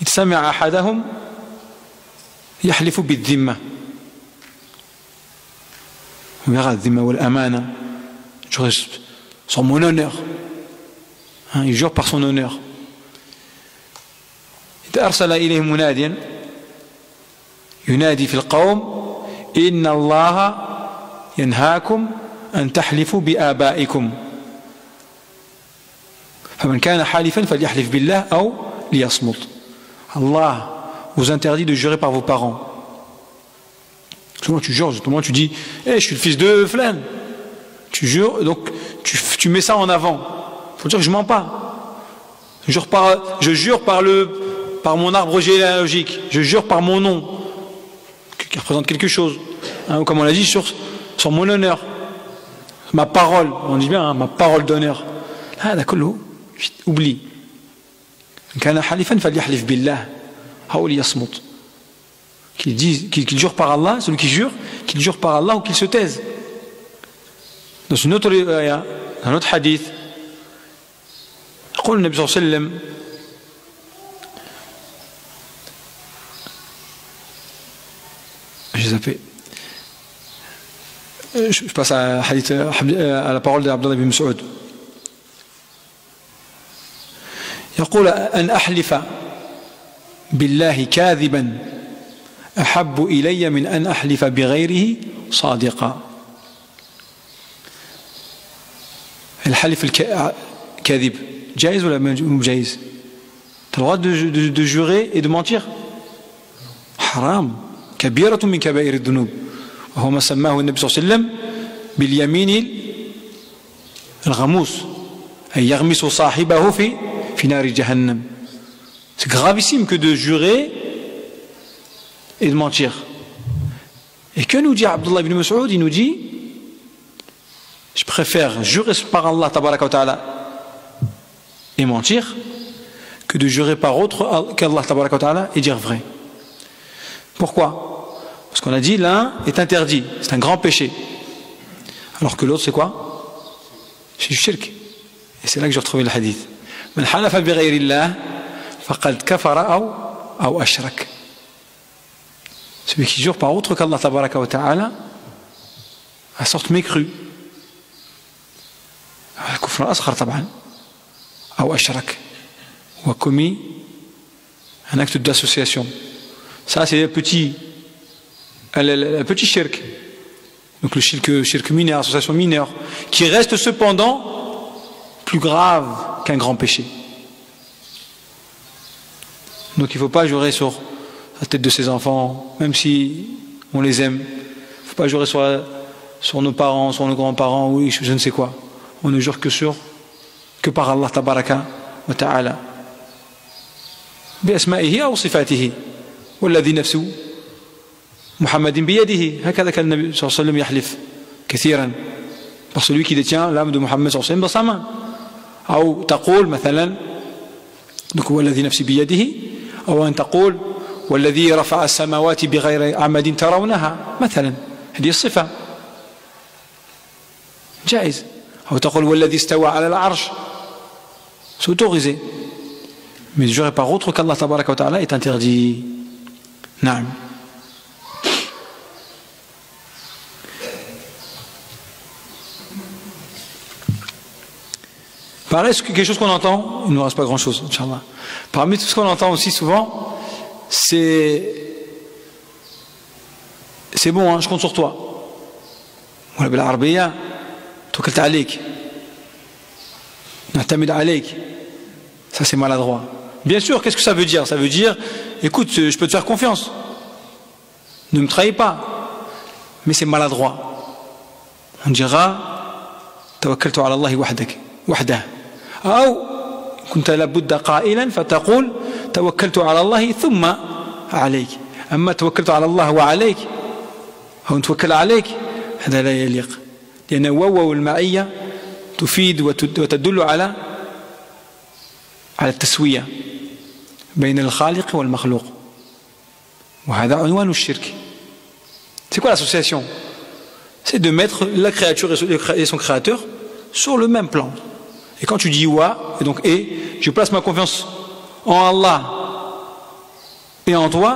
إذ سمع أحدهم يحلف بالذمة. On verra الذمة والأمانة. Sur mon honneur. Hein, il jure par son honneur. إذ أرسل إليهم مناديا ينادي في القوم إن الله ينهاكم أن تحلفوا بآبائكم فمن كان حالفا فليحلف بالله أو ليصمت. Allah vous interdit de jurer par vos parents. Souvent tu jures, justement tu dis je suis le fils de Flan. Tu jures, donc tu mets ça en avant. Il faut dire que je ne mens pas. Je jure par mon arbre généalogique. Je jure par mon nom qui représente quelque chose. Hein, comme on l'a dit, sur mon honneur. Ma parole, on dit bien, hein, ma parole d'honneur. Ah, d'accord, oublie. Qu'il jure par Allah, celui qui jure, qu'il jure par Allah ou qu'il se taise. Dans une autre ayah, un autre hadith, يقول النبي صلى الله عليه وسلم je passe à la parole d'Abdullah ibn Mas'ud. يقول أن أحلف بالله كاذبا أحب إلي من أن أحلف بغيره صادقا. الحلف الكاذب جائز ولا مو جائز؟ Tu as le droit de jurer et de mentir. حرام كبيرة من كبائر الذنوب وهو ما سماه النبي صلى الله عليه وسلم باليمين الغموس أي يغمس صاحبه في نار جهنم. C'est gravissime que de jurer et de mentir. Et que nous dit Abdullah ibn Mas'ud? Il nous dit je préfère jurer par Allah tabaraka wa ta'ala et mentir que de jurer par autre qu'Allah tabaraka wa ta'ala et dire vrai. Pourquoi? Parce qu'on a dit l'un est interdit, c'est un grand péché. Alors que l'autre c'est quoi? C'est du shirk. Et c'est là que j'ai retrouvé le hadith. Man halafa bi ghayrillah faqad kafara aw ashrak. Celui qui jure par autre qu'Allah tabaraka wa ta'ala a sorte mécru. الكفر الأصغر طبعا أو أشرك ou a commis un acte d'association. Ça c'est le petit shirk. Donc le shirk mineur, association mineure, qui reste cependant plus grave qu'un grand péché. Donc il ne faut pas jurer sur la tête de ses enfants, même si on les aime. Il ne faut pas jurer sur nos parents, sur nos grands-parents, oui, je ne sais quoi. On ne jure que par Allah tabaraka wa ta'ala. بأسمائه أو صفاته والذي نفس محمد بيده هكذا كان النبي صلى الله عليه وسلم يحلف كثيرا par celui qui détient l'âme de Muhammad صلى الله عليه وسلم dans sa main. أو تقول مثلا donc والذي نفسي بيده أو أن تقول والذي رفع السماوات بغير عمد ترونها مثلا هذه الصفة جائز. أو تقول والذي استوى على العرش c'est autorisé, mais jurer par autre qu'Allah tabaraka wa ta'ala est interdit. Naam. Pareil, quelque chose qu'on entend, il ne nous reste pas grand chose, Inch'Allah. Parmi tout ce qu'on entend aussi souvent, c'est bon, hein, je compte sur toi. Voilà, bil arabiya, توكلت عليك. نعتمد عليك. Ça c'est maladroit. Bien sûr, qu'est-ce que ça veut dire? Ça veut dire, écoute, je peux te faire confiance. Ne me trahis pas. Mais c'est maladroit. On dira, توكلت على الله وحده. أو كنت لابد قائلا فتقول توكلت على الله ثم عليك. أما توكلت على الله وعليك أو نتوكل عليك هذا لا يليق، لأن واو المعية تفيد وتدل على التسوية بين الخالق والمخلوق، وهذا عنوان الشرك. C'est quoi l'association? C'est de mettre la créature et son créateur sur le même plan. Et quand tu dis wa, et donc je place ma confiance en Allah et en toi,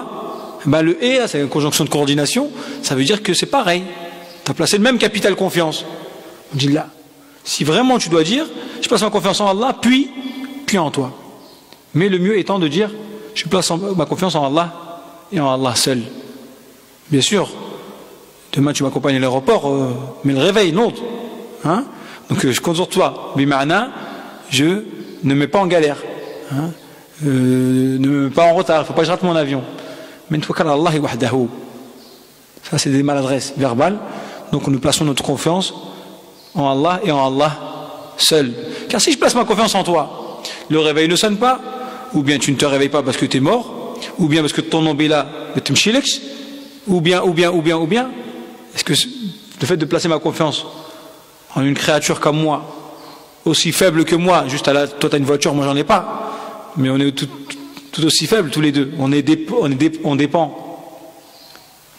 ben le et, c'est une conjonction de coordination, ça veut dire que c'est pareil. Tu as placé le même capital confiance. On dit là, si vraiment tu dois dire, je place ma confiance en Allah, puis en toi. Mais le mieux étant de dire, je place ma confiance en Allah et en Allah seul. Bien sûr, demain tu m'accompagnes à l'aéroport, mais le réveil, non. Hein? Donc je compte sur toi. Bima'na, je ne me mets pas en galère. Hein? Ne me mets pas en retard. Il ne faut pas que je rate mon avion. Mais Allah wahdahu. Ça c'est des maladresses verbales. Donc nous plaçons notre confiance en Allah et en Allah seul. Car si je place ma confiance en toi, le réveil ne sonne pas, ou bien tu ne te réveilles pas parce que tu es mort, ou bien parce que ton nom est là, ou bien, est-ce que le fait de placer ma confiance en une créature comme moi, aussi faible que moi, juste toi tu as une voiture, moi j'en ai pas, mais on est tout aussi faibles tous les deux, on dépend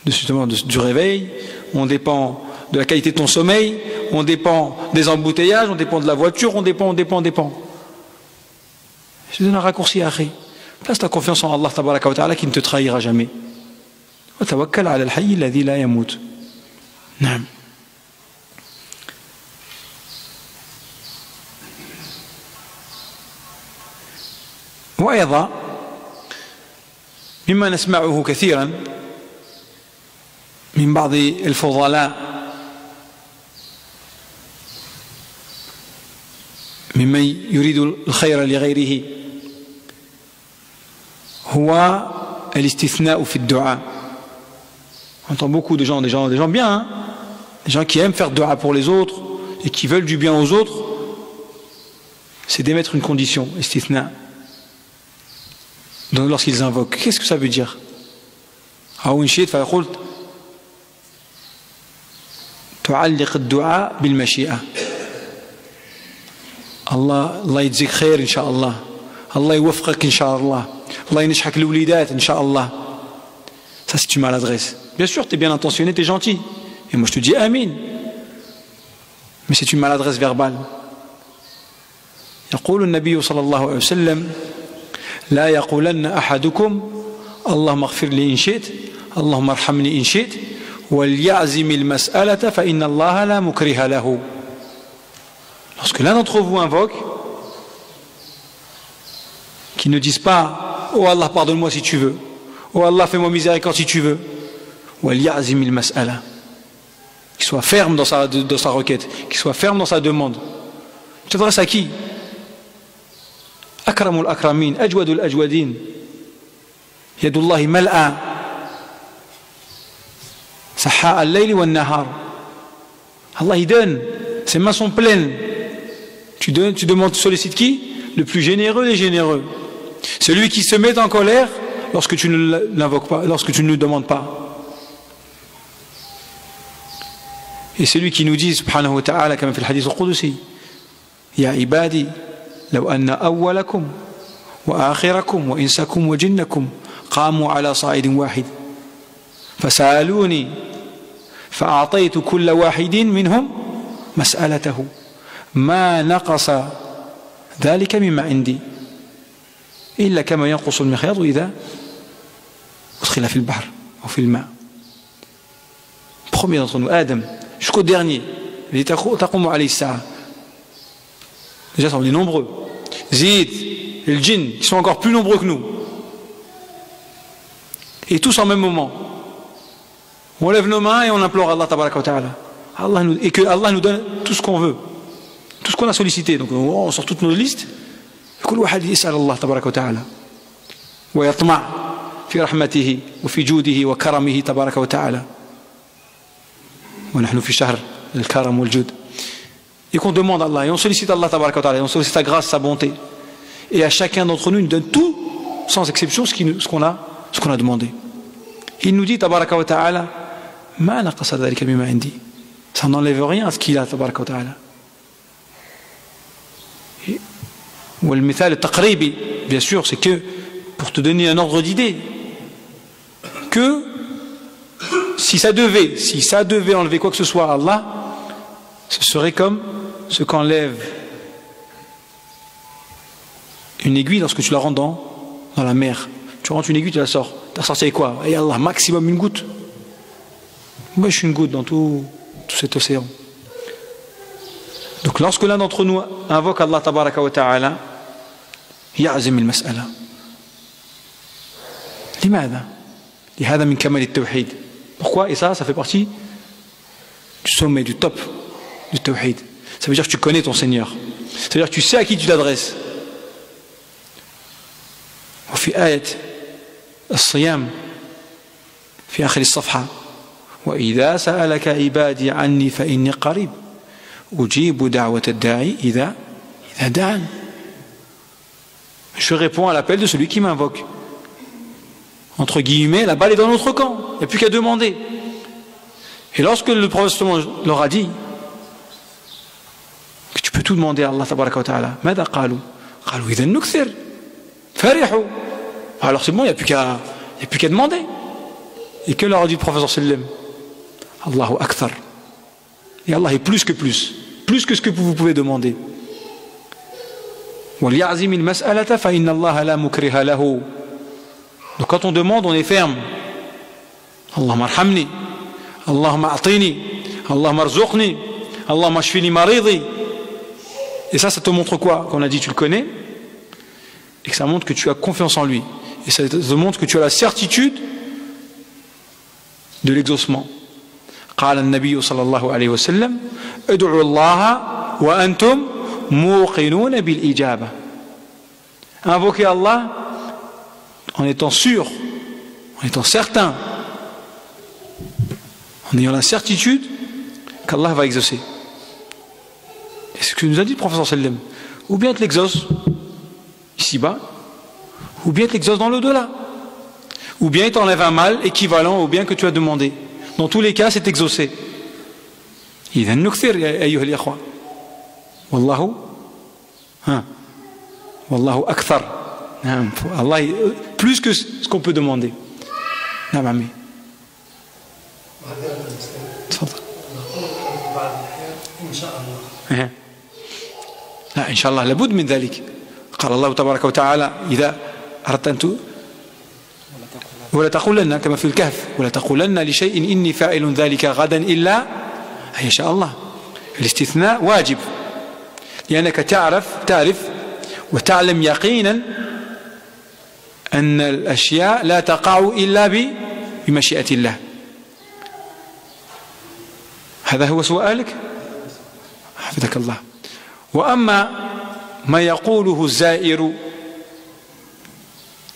justement du réveil, on dépend de la qualité de ton sommeil, on dépend des embouteillages, on dépend de la voiture, on dépend. Je te donne un raccourci à Akhi. Place ta confiance en Allah tabaraka wa ta'ala qui ne te trahira jamais. Wa tawakkal ala al-hayy alladhi la yamut. Naam. وأيضا مما نسمعه كثيرا من بعض الفضلاء ممن يريد الخير لغيره هو الاستثناء في الدعاء. On entend beaucoup de gens bien, hein? Des gens qui aiment faire dua pour les autres et qui veulent du bien aux autres, c'est d'émettre une condition, istithna. Donc lorsqu'ils invoquent, qu'est-ce que ça veut dire? أو إن شئت فقلت تعلق الدعاء بالمشيئة. الله يجزيك خير إن شاء الله، الله يوفقك إن شاء الله، الله ينجحك الوليدات إن شاء الله. Ça c'est une maladresse. Bien sûr, tu es bien intentionné, tu es gentil. Et moi je te dis Amin. Mais c'est une maladresse verbale. يقول النبي صلى الله عليه وسلم لا يقولن أحدكم اللهم اغفر لي إن شئت اللهم ارحمني إن شئت وليعزم المسألة فإن الله لا مكره له. Lorsque l'un d'entre vous invoque, qu'il ne dise pas oh Allah pardonne-moi si tu veux, oh Allah fais-moi miséricorde si tu veux, وَلْيَعْزِمِ الْمَسْأَلَةِ, qu'il soit ferme dans sa requête, qu'il soit ferme dans sa demande. Tu t'adresses à qui? أكرم الأكرمين أجود الأجودين يد الله ملأى سحاء الليل والنهار. Allah il donne, ses mains sont pleines. Tu demandes, tu sollicites qui? Le plus généreux des généreux. Celui qui se met en colère lorsque tu ne l'invoques pas, lorsque tu ne le demandes pas. Et celui qui nous dit subhanahu wa ta'ala comme في الحديث القدسي يا عبادي لو أن أولكم وآخركم وإنسكم وجنكم قاموا على صعيد واحد فسألوني فأعطيت كل واحد منهم مسألته ما نقص ذلك مما عندي إلا كما ينقص المخيط إذا أدخل في البحر أو في الماء. Premier d'entre nous, Adam, jusqu'au dernier, les taqum alayhi sa'a. Déjà, on est nombreux. Zid, et le djinn, qui sont encore plus nombreux que nous. Et tous en même moment. On lève nos mains et on implore Allah tabaraka wa ta'ala. Et que Allah nous donne tout ce qu'on veut. Tout ce qu'on a sollicité. Donc on sort toutes nos listes. كل واحد يسأل الله تبارك وتعالى ويطمع في رحمته وفي جوده وكرمه تبارك وتعالى. ونحن في شهر الكرم والجود. Et qu'on demande à Allah et on sollicite Allah tabaraka wa ta'ala et on sollicite sa grâce, sa bonté. Et à chacun d'entre nous, il nous donne tout, sans exception, ce qu'on a demandé. Il nous dit tabaraka wa ta'ala ما نقص ذلك مما عندي. Ça n'enlève rien à ce qu'il a tabaraka wa ta'ala. والمثال التقريبي, bien sûr, c'est que pour te donner un ordre d'idée, que si ça devait enlever quoi que ce soit à Allah, ce serait comme ce qu'enlève une aiguille lorsque tu la rentres dans la mer. Tu rentres une aiguille, tu la sors. Tu as sorti avec quoi? Et Allah, maximum une goutte. Moi, je suis une goutte dans tout cet océan. Donc lorsque l'un d'entre nous invoque Allah tabaraka wa ta'ala, يعزم المسألة. لماذا؟ لهذا من كمال التوحيد. Pourquoi? Et ça fait partie du sommet, du top du tawhid. Ça veut dire que tu connais ton Seigneur. Ça veut dire que tu sais à qui tu t'adresses. وفي آية الصيام في آخر الصفحة وإذا سألك عبادي عني فإني قريب أجيب دعوة الداعي إذا دعان. Je réponds à l'appel de celui qui m'invoque. Entre guillemets, la balle est dans notre camp. Il n'y a plus qu'à demander. Et lorsque le prophète leur a dit que tu peux tout demander à Allah tabaraka wa ta'ala, ماذا قالوا؟ قالوا إذا نكثر فرحوا. Alors c'est bon, il n'y a plus qu'à demander. Et que leur a dit le prophète sallam? Allahu akthar. Et Allah est plus que ce que vous pouvez demander. وَلْيَعْزِمِ الْمَسْأَلَةَ فَإِنَّ اللَّهَ لَا مُكْرِهَ لَهُ. Donc quand on demande, on est ferme. Allahumma arhamni, Allahumma a'tini, Allahumma arzuqni, Allahumma ashfini maridi. Et ça te montre quoi? Qu'on a dit tu le connais, et que ça montre que tu as confiance en lui. Et ça te montre que tu as la certitude de l'exaucement. قال النبي صلى الله عليه وسلم ادعوا الله وأنتم موقنون بالإجابة. Invoquez Allah en étant sûr, en étant certain, en ayant la certitude qu'Allah va exaucer. Et c'est ce que nous a dit le prophète sallam. Ou bien tu l'exauces ici-bas, ou bien tu l'exauces dans l'au-delà, ou bien il t'enlève un mal équivalent au bien que tu as demandé. Dans tous les cas, c'est exaucé. إذا نكثر أيها الإخوة والله أكثر. Allah est plus que ce qu'on peut demander. نعم عمي. تفضل. إن شاء الله. لا إن شاء الله لابد من ذلك. قال الله تبارك وتعالى إذا أردت أن ولا تقولن كما في الكهف ولا تقولن لشيء إني فاعل ذلك غدا إلا إن شاء الله. الاستثناء واجب لأنك تعرف وتعلم يقينا أن الأشياء لا تقع إلا بمشيئة الله. هذا هو سؤالك حفظك الله. وأما ما يقوله الزائر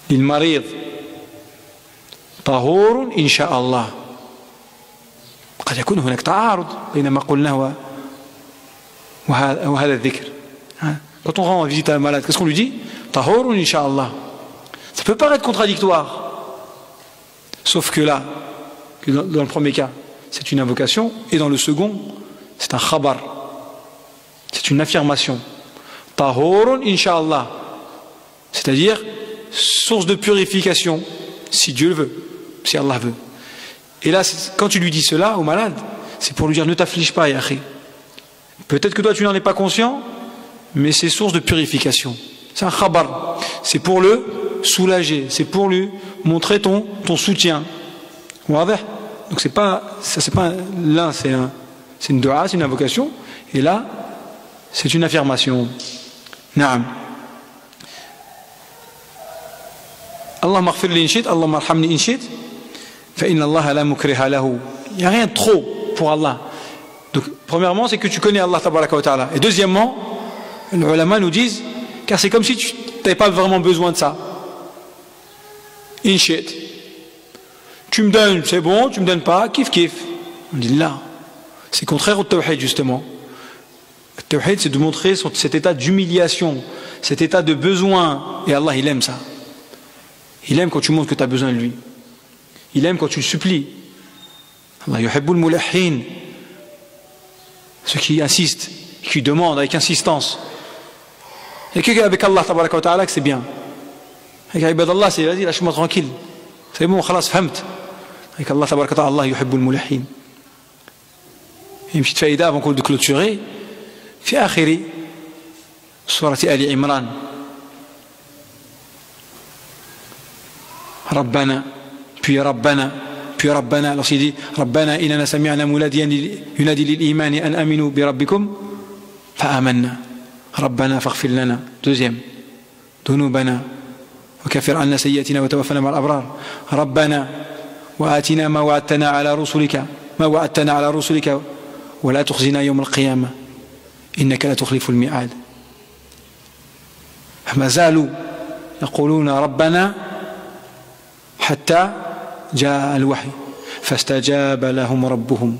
للمريض طهور إن شاء الله، قد يكون هناك تعارض بين ما قلناه وهذا الذكر. Quand on rend visite à un malade, qu'est-ce qu'on lui dit? طهور إن شاء الله. Ça peut paraître contradictoire, sauf que là, dans le premier cas, c'est une invocation, et dans le second, c'est un khabar, c'est une affirmation. طهور إن شاء الله, c'est-à-dire source de purification si Dieu le veut, si Allah veut. Et là, quand tu lui dis cela au malade, c'est pour lui dire ne t'afflige pas, Yahri. Peut-être que toi tu n'en es pas conscient, mais c'est source de purification. C'est un khabar. C'est pour le soulager, c'est pour lui montrer ton soutien. Donc c'est pas là, c'est une dua, c'est une invocation, et là, c'est une affirmation. Naam. Allahumma ighfir li in shi'ta, Allahumma arhamni in shi'ta, fa inna Allah la mukriha lahu. Il n'y a rien de trop pour Allah. Donc, premièrement, c'est que tu connais Allah tabaraka wa ta'ala. Et deuxièmement, les ulama nous disent, car c'est comme si tu n'avais pas vraiment besoin de ça. In shi'ta. Tu me donnes, c'est bon, tu me donnes pas, kiff kiff. On dit là, c'est contraire au tawhid justement. Le tawhid, c'est de montrer cet état d'humiliation, cet état de besoin. Et Allah, il aime ça. Il aime quand tu montres que tu as besoin de lui. Il aime quand tu le supplies. Allah yuhibbul mulahhin. Ceux qui insistent, qui demandent avec insistance. Et qu'avec Allah tabaraka wa ta'ala, c'est bien. Avec ibadallah, c'est vas-y, lâche-moi tranquille. C'est bon, khalas, fahamt. Avec Allah tabaraka wa ta'ala, Allah yuhibbul mulahhin. Et une petite faïda avant de clôturer. في آخر سورة آل عمران ربنا puis ربنا lorsqu'il dit ربنا إننا سمعنا مناديا ينادي للإيمان أن آمنوا بربكم فآمنا ربنا فاغفر لنا deuxième ذنوبنا وكفر عنا سيئاتنا وتوفنا مع الأبرار ربنا وآتنا ما وعدتنا على رسلك ولا تخزنا يوم القيامة إنك لا تخلف الميعاد ما زالوا يقولون ربنا حتى جاء الوحي فاستجاب لهم ربهم.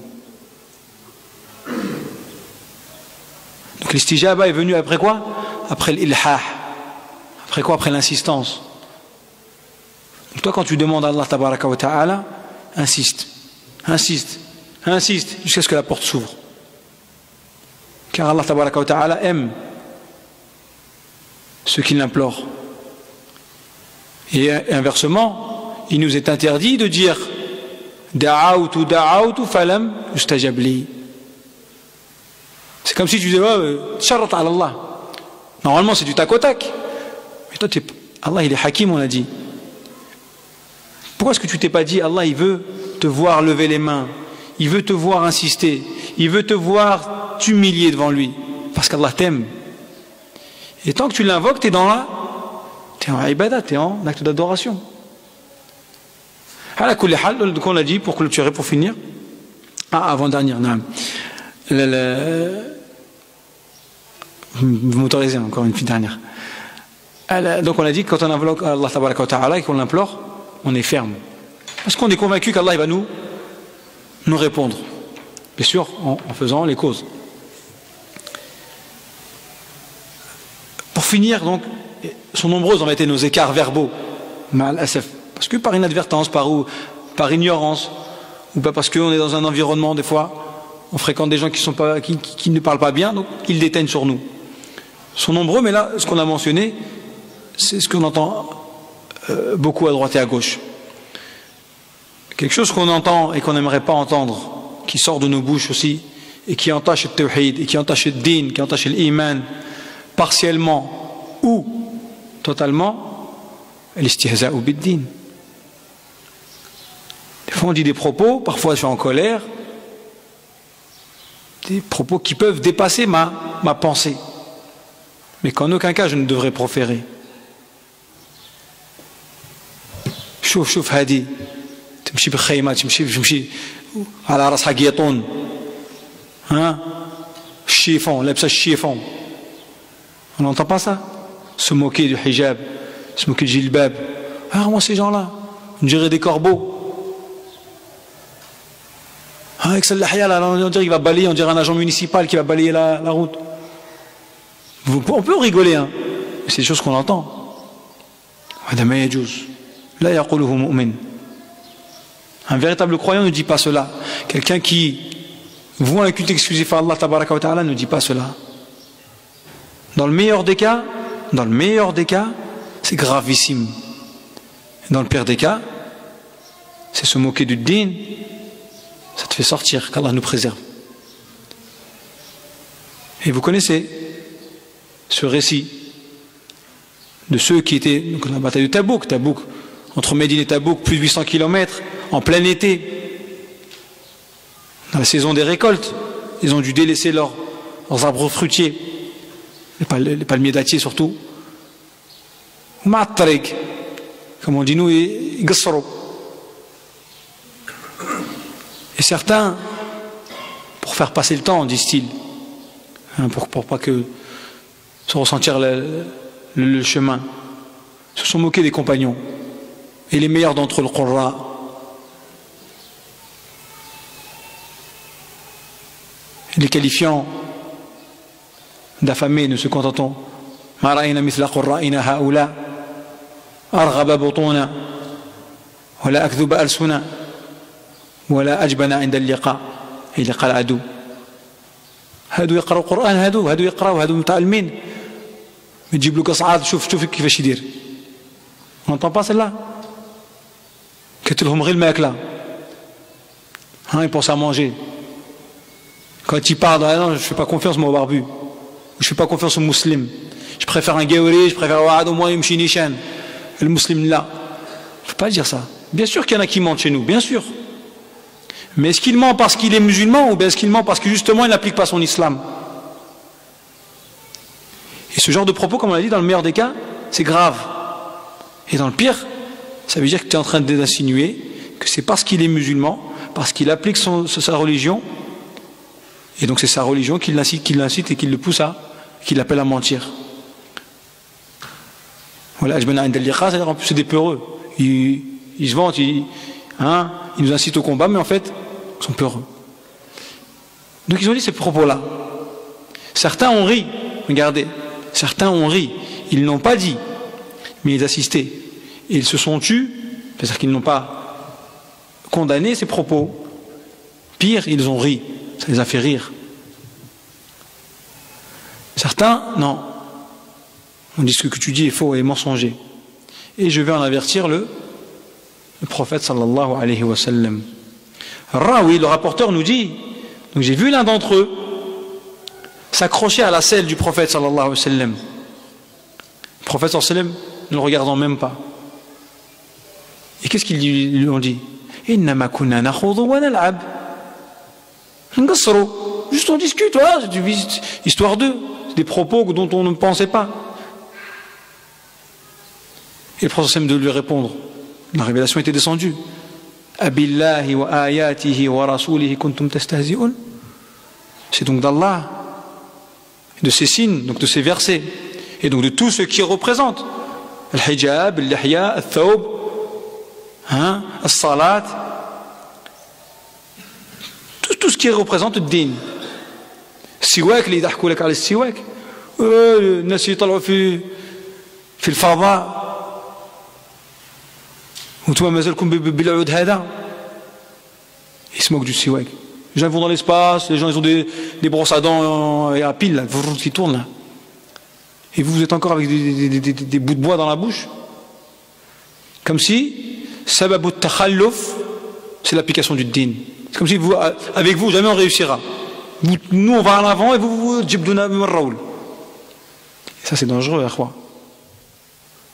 Donc l'istijaba est venu après quoi? Après l'ilhah. Après quoi? Après l'insistance. Donc toi quand tu demandes à Allah tabaraka wa ta'ala, insiste jusqu'à ce que la porte s'ouvre. Car Allah tabaraka wa ta'ala aime ceux qui l'implorent. Et inversement, il nous est interdit de dire da'awtu falam yustajab li. C'est comme si tu disais sharat ala Allah. Normalement c'est du tac au tac. Mais toi Allah il est hakim, on a dit. Pourquoi est-ce que tu t'es pas dit Allah il veut te voir lever les mains, il veut te voir insister, il veut te voir t'humilier devant lui, parce qu'Allah t'aime. Et tant que tu l'invoques, tu es en ibadat, tu es en acte d'adoration. Donc on l'a dit pour clôturer, pour finir. Avant-dernière, vous m'autorisez encore une dernière. Donc on a dit que quand on invoque Allah tabaraka wa ta'ala et qu'on l'implore, on est ferme. Parce qu'on est convaincu qu'Allah va nous répondre. Bien sûr, en faisant les causes. Pour finir, donc, sont nombreuses en été nos écarts verbaux, parce que par inadvertance, par ignorance, ou pas parce qu'on est dans un environnement, des fois, on fréquente des gens qui ne parlent pas bien, donc ils déteignent sur nous. Ils sont nombreux, mais là, ce qu'on a mentionné, c'est ce qu'on entend beaucoup à droite et à gauche. Quelque chose qu'on entend et qu'on n'aimerait pas entendre, qui sort de nos bouches aussi, et qui entache le tawhid, et qui entache le din, qui entache l'iman, partiellement ou totalement, l'istihza'u bid-din. Des fois on dit des propos, parfois je suis en colère, des propos qui peuvent dépasser ma pensée, mais qu'en aucun cas je ne devrais proférer. شوف هادي تمشي بخيمة تمشي على راسها قيطون ها الشيفون لابسه الشيفون. On n'entend pas ça, se moquer du hijab, se moquer du jilbab. Moi ces gens-là, on dirait des corbeaux. Avec celle-là, on dirait qu'il va balayer, on dirait un agent municipal qui va balayer la route. On peut rigoler, hein, mais c'est des choses qu'on entend. Un véritable croyant ne dit pas cela. Quelqu'un qui voit un culte exclusif à Allah tabaraka wa ta'ala ne dit pas cela. Dans le meilleur des cas, c'est gravissime. Dans le pire des cas, c'est se moquer du din, ça te fait sortir, qu'Allah nous préserve. Et vous connaissez ce récit de ceux qui étaient donc, dans la bataille de Tabouk, entre Médine et Tabouk, plus de 800 km, en plein été, dans la saison des récoltes. Ils ont dû délaisser leurs arbres fruitiers, les palmiers dattiers surtout. Comme on dit nous, et certains, pour faire passer le temps, disent-ils, pour pas que se ressentir le chemin, se sont moqués des compagnons. Et les meilleurs d'entre eux, le Qurra, les qualifiant d'affamés, ne se contentant ما رأينا مثل قرائنا هؤلاء أرغب بطونا ولا أكذب ألسنا ولا أجبن عند اللقاء إذا قال العدو هادو يقرأوا القرآن هادو يقرأوا هادو متعلمين يجيب له قصعات شوف كيفاش يدير on n'entend pas celle-là كتب لهم غير الماكلة ils pensent à manger quand ils parlent non je ne fais pas confiance moi au barbu je ne fais pas confiance aux musulmans je préfère un gaouri je préfère au moins une chinichan le musulman là il ne faut pas dire ça bien sûr qu'il y en a qui mentent chez nous bien sûr mais est-ce qu'il ment parce qu'il est musulman ou bien est-ce qu'il ment parce que justement il n'applique pas son islam? Et ce genre de propos, comme on l'a dit, dans le meilleur des cas, c'est grave. Et dans le pire, ça veut dire que tu es en train d'insinuer que c'est parce qu'il est musulman, parce qu'il applique sa religion, et donc c'est sa religion qui l'incite et qui le pousse qui l'appelle à mentir. Voilà, c'est-à-dire en plus c'est des peureux. Ils se vantent, ils nous incitent au combat, mais en fait, ils sont peureux. Donc ils ont dit ces propos-là. Certains ont ri, regardez. Certains ont ri, ils n'ont pas dit, mais ils assistaient. Et ils se sont tus, c'est-à-dire qu'ils n'ont pas condamné ces propos. Pire, ils ont ri, ça les a fait rire. Certains, non. On dit ce que tu dis est faux et mensonger. Et je vais en avertir le prophète sallallahu alayhi wa sallam. Rawi, le rapporteur nous dit, donc j'ai vu l'un d'entre eux s'accrocher à la selle du prophète sallallahu alayhi wa sallam. Le prophète sallallahu alayhi wa sallam ne le regardant même pas. Et qu'est-ce qu'ils lui ont dit? Innama kunna nakhudhu wa nal'ab. Juste on discute, voilà, histoire d'eux. C'est des propos dont on ne pensait pas. Et le prophète sallallahu alayhi wa sallam de lui répondre. La révélation était descendue. Abillahi wa ayatihi wa rasulihi kuntum tastahzi'un. C'est donc d'Allah, de ces signes, donc de ces versets, et donc de tout ce qui représente al-hijab, al-lihya, al-thawb, al-salat, tout ce qui représente le din. Siwak, li yadhkou lak ala siwak, الناس يطلعوا في الفضاء وانتم مازالكم بالعود هذا. Ils se moquent du siwak. Les gens vont dans l'espace, les gens ils ont des brosses à dents à pile là, qui tournent là. Et vous êtes encore avec des bouts de bois dans la bouche. Comme si sababut takhalluf, c'est l'application du din. C'est comme si vous, avec vous jamais on réussira. Nous on va en avant et vous jibdouna bimraoul. Et ça c'est dangereux, quoi.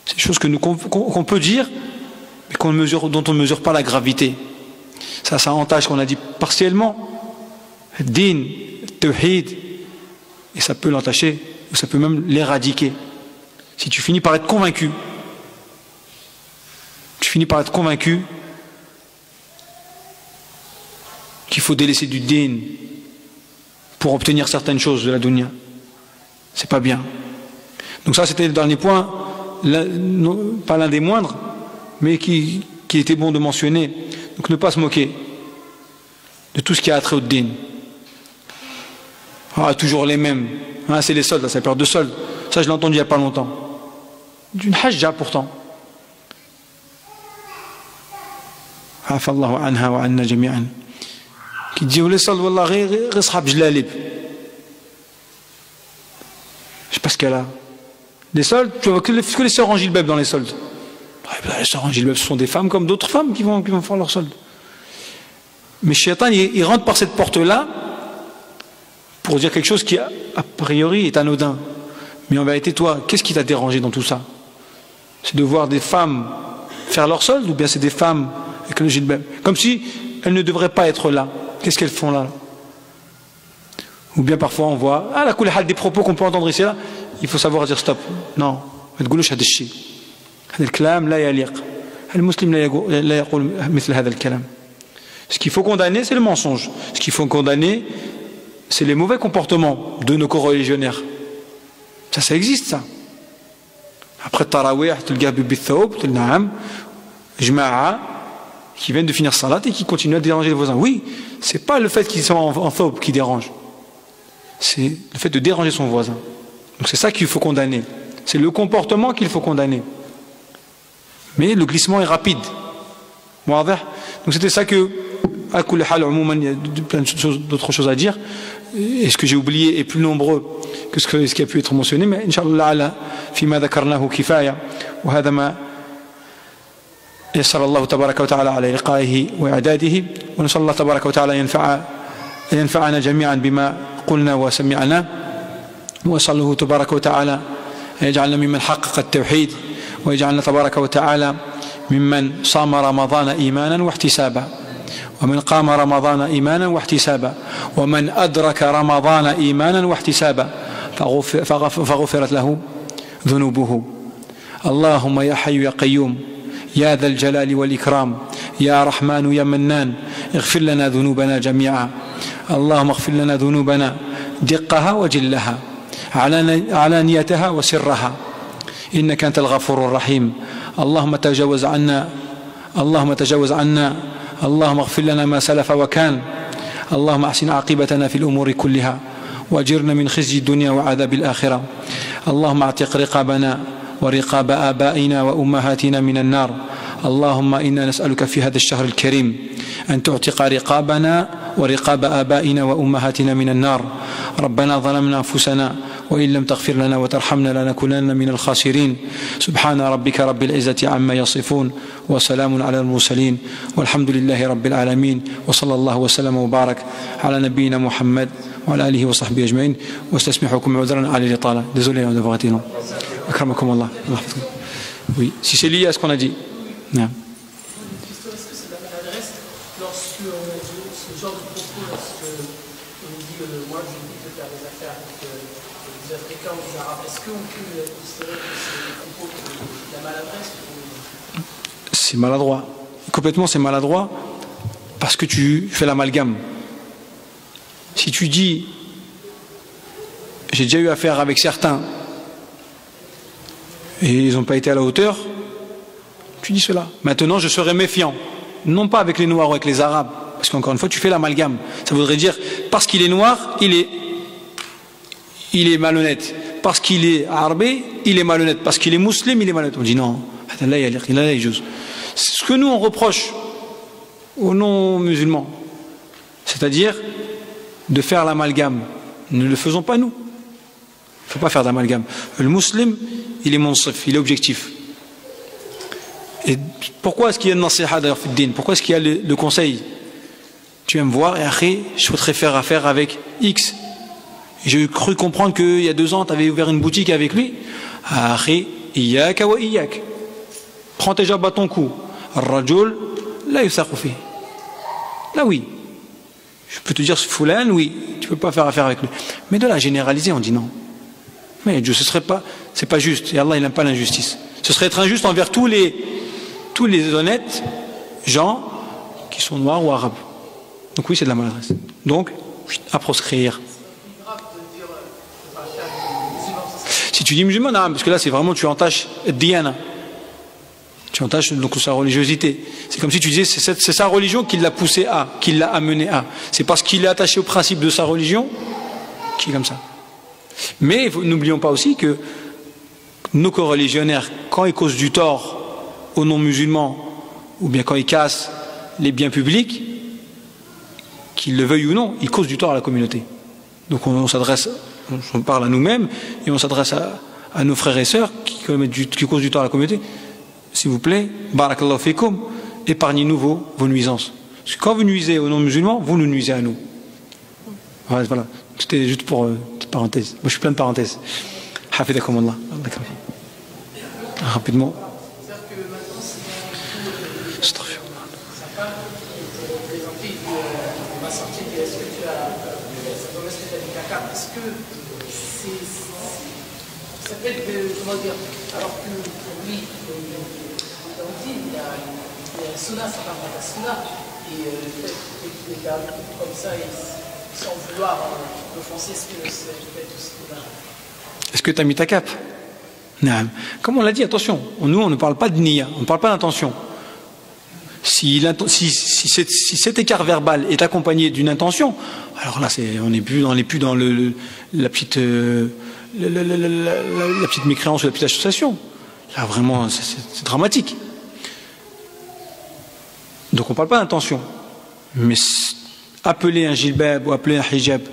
C'est des choses qu'on peut dire, mais dont on ne mesure pas la gravité. Ça entache, qu'on a dit partiellement, din, tawhid, et ça peut l'entacher, ou ça peut même l'éradiquer. Si tu finis par être convaincu, qu'il faut délaisser du din pour obtenir certaines choses de la dunya, c'est pas bien. Donc ça c'était le dernier point, pas l'un des moindres, mais qui était bon de mentionner. Donc ne pas se moquer de tout ce qui a trait au din. Toujours les mêmes. C'est les soldes, c'est la période de soldes. Ça je l'ai entendu il n'y a pas longtemps. D'une hajja pourtant. Afallahu anha wa anna jami'an. Qui dit les soldes, wallah, ghir jlalib. Je sais pas ce qu'elle a. Les soldes, tu vois que les sœurs en gilbab dans les soldes. Ce sont des femmes comme d'autres femmes qui vont faire leur solde. Mais Shaitan, il rentre par cette porte-là pour dire quelque chose qui, a priori, est anodin. Mais en vérité, toi, qu'est-ce qui t'a dérangé dans tout ça? C'est de voir des femmes faire leur solde, ou bien c'est des femmes avec le gilbab? Comme si elles ne devraient pas être là. Qu'est-ce qu'elles font là? Ou bien parfois on voit, la coulée des propos qu'on peut entendre ici là, il faut savoir dire stop. Non, ما تقولوش هذا الشيء. هذا الكلام لا يليق. المسلم لا يقول مثل هذا الكلام. Ce qu'il faut condamner, c'est le mensonge. Ce qu'il faut condamner, c'est les mauvais comportements de nos coreligionnaires. Ça existe, ça. Après Tarawih, tu le gars bithawb, tu le naam, jma'a, qui viennent de finir salat et qui continuent à déranger les voisins. Oui, c'est pas le fait qu'ils sont en thawb qui dérange. C'est le fait de déranger son voisin. Donc c'est ça qu'il faut condamner. C'est le comportement qu'il faut condamner. Mais le glissement est rapide. Donc c'était ça que, à kulli hal, il y a plein d'autres choses à dire. Et ce que j'ai oublié est plus nombreux que ce qui a pu être mentionné. Mais Inch'Allah, فيما ذكرناه كفاية. وهذا ما يسر الله تبارك وتعالى على لقائه وإعداده. ونسأل الله تبارك وتعالى ينفعنا جميعا بما قلنا وسمعنا. وأسأل الله تبارك وتعالى أن يجعلنا ممن حقق التوحيد، ويجعلنا تبارك وتعالى ممن صام رمضان إيمانا واحتسابا، ومن قام رمضان إيمانا واحتسابا، ومن أدرك رمضان إيمانا واحتسابا فغفرت له ذنوبه. اللهم يا حي يا قيوم يا ذا الجلال والإكرام يا رحمن يا منان اغفر لنا ذنوبنا جميعا. اللهم اغفر لنا ذنوبنا دقها وجلها علانيتها وسرها إنك أنت الغفور الرحيم. اللهم تجاوز عنا، اللهم تجاوز عنا، اللهم اغفر لنا ما سلف وكان. اللهم أحسن عاقبتنا في الأمور كلها وأجرنا من خزي الدنيا وعذاب الآخرة. اللهم اعتق رقابنا ورقاب آبائنا وأمهاتنا من النار. اللهم إنا نسألك في هذا الشهر الكريم أن تعتق رقابنا ورقاب آبائنا وأمهاتنا من النار. ربنا ظلمنا أنفسنا وإن لم تغفر لنا وترحمنا لنكونن من الخاسرين. سبحان ربك رب العزة عما يصفون وسلام على المرسلين والحمد لله رب العالمين. وصلى الله وسلم وبارك على نبينا محمد وعلى آله وصحبه أجمعين. واستسمحكم عذرا على الإطالة. Désolé d'avoir été long. أكرمكم الله. Oui, si c'est lié à ce qu'on a dit. Non. Est-ce que c'est de la maladresse lorsque on a ce genre de propos, lorsque on dit moi je dis de faire des affaires avec des Africains ou des Arabes, est-ce qu'on peut considérer que c'est des propos de la maladresse ou... C'est maladroit. Complètement c'est maladroit parce que tu fais l'amalgame. Si tu dis j'ai déjà eu affaire avec certains et ils n'ont pas été à la hauteur, tu dis cela. Maintenant, je serai méfiant. Non pas avec les Noirs ou avec les Arabes. Parce qu'encore une fois, tu fais l'amalgame. Ça voudrait dire, parce qu'il est noir, il est malhonnête. Parce qu'il est arabé, il est malhonnête. Parce qu'il est musulman, il est malhonnête. On dit non. C'est ce que nous, on reproche aux non-musulmans. C'est-à-dire de faire l'amalgame. Ne le faisons pas nous. Il ne faut pas faire d'amalgame. Le musulman, il est monsif, il est objectif. Et pourquoi est-ce qu'il y a le nasiha d'ailleurs Fiddin? Pourquoi est-ce qu'il y a le conseil? Tu viens me voir et après je souhaiterais faire affaire avec X. J'ai cru comprendre qu'il y a 2 ans tu avais ouvert une boutique avec lui. Après, iyaka wa iyak. Prends tes jambes à ton cou. Rajul la yusaqu fi. Là oui. Je peux te dire Foulan, oui, tu peux pas faire affaire avec lui. Mais de la généraliser, on dit non. Mais Dieu, ce serait pas, c'est pas juste. Et Allah il n'aime pas l'injustice. Ce serait être injuste envers tous les honnêtes gens qui sont noirs ou arabes. Donc oui, c'est de la maladresse. Donc, à proscrire. Si tu dis musulman, non, parce que là, c'est vraiment, tu entaches Diana. Tu entaches donc sa religiosité. C'est comme si tu disais, c'est sa religion qui l'a poussé à, qui l'a amené à. C'est parce qu'il est attaché au principe de sa religion qui est comme ça. Mais n'oublions pas aussi que nos coreligionnaires, quand ils causent du tort aux non-musulmans, ou bien quand ils cassent les biens publics, qu'ils le veuillent ou non, ils causent du tort à la communauté. Donc on s'adresse, on parle à nous-mêmes, et on s'adresse à nos frères et sœurs qui causent du tort à la communauté. s'il vous plaît, barakallahu fikum, épargnez-nous vos nuisances. Parce que quand vous nuisez aux non-musulmans, vous nous nuisez à nous. Voilà, c'était juste pour petite parenthèse. Moi je suis plein de parenthèses. Hafidakum Allah. Rapidement. C'est-à-dire que maintenant, c'est sa femme qui est présentée, on va sortir, est-ce que tu as dit caca? Est-ce que ça peut être, comment dire, alors que pour lui, on dit, il y a un sauna, ça parle de la sauna, et le fait qu'il est comme ça, et sans vouloir l'offenser, est-ce que c'est peut-être aussi là? Est-ce que tu as mis ta cape? Non. Comme on l'a dit, attention, nous on ne parle pas de niya, on ne parle pas d'intention. Si cet écart verbal est accompagné d'une intention, alors là on n'est plus dans la petite mécréance ou la petite association. Là vraiment c'est dramatique. Donc on ne parle pas d'intention. Mais appeler un jilbab ou appeler un hijab,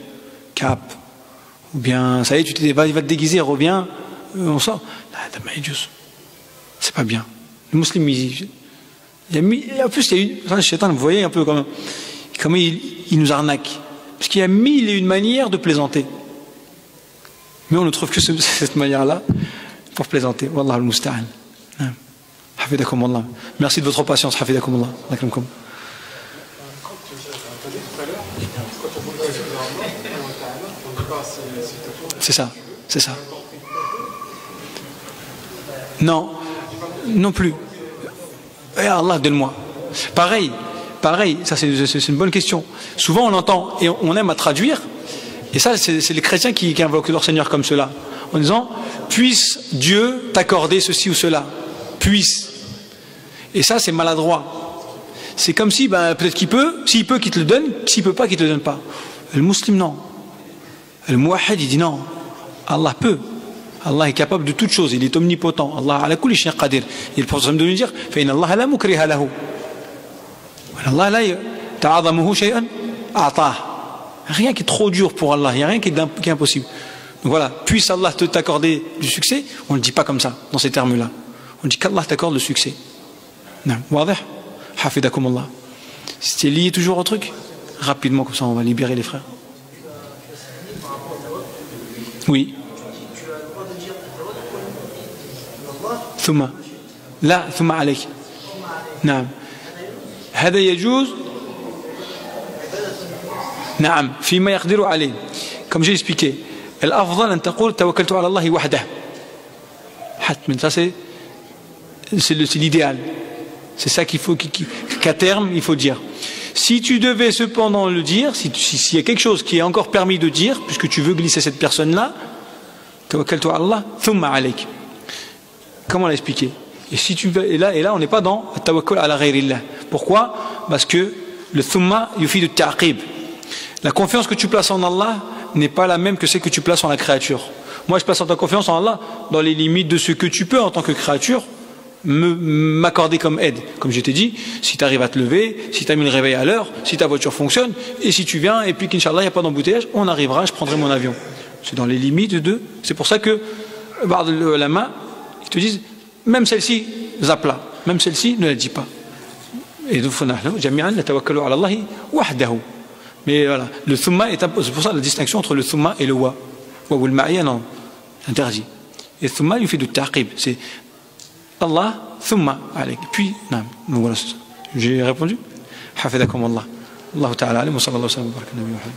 cap, ou bien ça y est, il va te déguiser, reviens, on sort. C'est pas bien. Le musulman, en plus, il y a une. Le shaitan, vous voyez un peu comment il nous arnaque. Parce qu'il y a mille et une manières de plaisanter. Mais on ne trouve que cette manière-là pour plaisanter. Wallah al-musta'an. Hafidakum Allah. Merci de votre patience. Hafidakum Allah. C'est ça. C'est ça. Non. Non plus. Eh Allah, donne-moi. Pareil, ça c'est une bonne question. Souvent on entend et on aime à traduire, et ça c'est les chrétiens qui invoquent leur Seigneur comme cela, en disant puisse Dieu t'accorder ceci ou cela, puisse. Et ça c'est maladroit. C'est comme si peut-être qu'il peut, s'il peut qu'il te le donne, s'il peut pas qu'il te le donne pas. Le musulman non. Le muwahhid il dit non. Allah peut. Allah est capable de toutes choses, il est omnipotent. Allah ala kulli shay'in qadir. Et le prophète de nous dire fa inna Allah la mukriha lahu. Allah la ta'azamuhu shay'an a'tah. Rien qui est trop dur pour Allah, il n'y a rien qui est impossible. Donc voilà, puisse Allah t'accorder du succès, on ne le dit pas comme ça, dans ces termes-là. On dit qu'Allah t'accorde le succès. Non, wadih? Hafidakum Allah. C'était lié toujours au truc? Rapidement, comme ça on va libérer les frères. Oui. ثم لا ثم عليك نعم هذا يجوز نعم فيما يقدر عليه comme j'ai expliqué الأفضل أن تقول توكلت على الله وحده حتما ça c'est l'idéal c'est ça qu'il faut qu'à terme il faut dire. Si tu devais cependant le dire, s'il y a quelque chose qui est encore permis de dire puisque tu veux glisser cette personne là توكلت على الله ثم عليك. Comment l'expliquer? Et là on n'est pas dans tawakkul ala ghayrillah. Pourquoi? Parce que le thumma yufidu ta'qib. La confiance que tu places en Allah n'est pas la même que celle que tu places en la créature. Moi je place ta confiance en Allah dans les limites de ce que tu peux en tant que créature m'accorder comme aide. Comme je t'ai dit, si tu arrives à te lever, si tu as mis le réveil à l'heure, si ta voiture fonctionne, et si tu viens et puis qu'Inch'Allah il n'y a pas d'embouteillage, on arrivera, je prendrai mon avion. C'est dans les limites de. C'est pour ça que la main ils te disent, même celle-ci, zapla, même celle-ci, ne la dis pas. Et donc, mais voilà, le thumma est c'est pour ça la distinction entre le thumma et le wa. Wa ou le ma'ya, non, interdit. Et le thumma, il fait du ta'qib. C'est Allah, thumma, alayk. Puis, non, voilà, j'ai répondu. Hafidakum Allah. Allah ta'ala alim wa sallallahu alayhi wa sallam.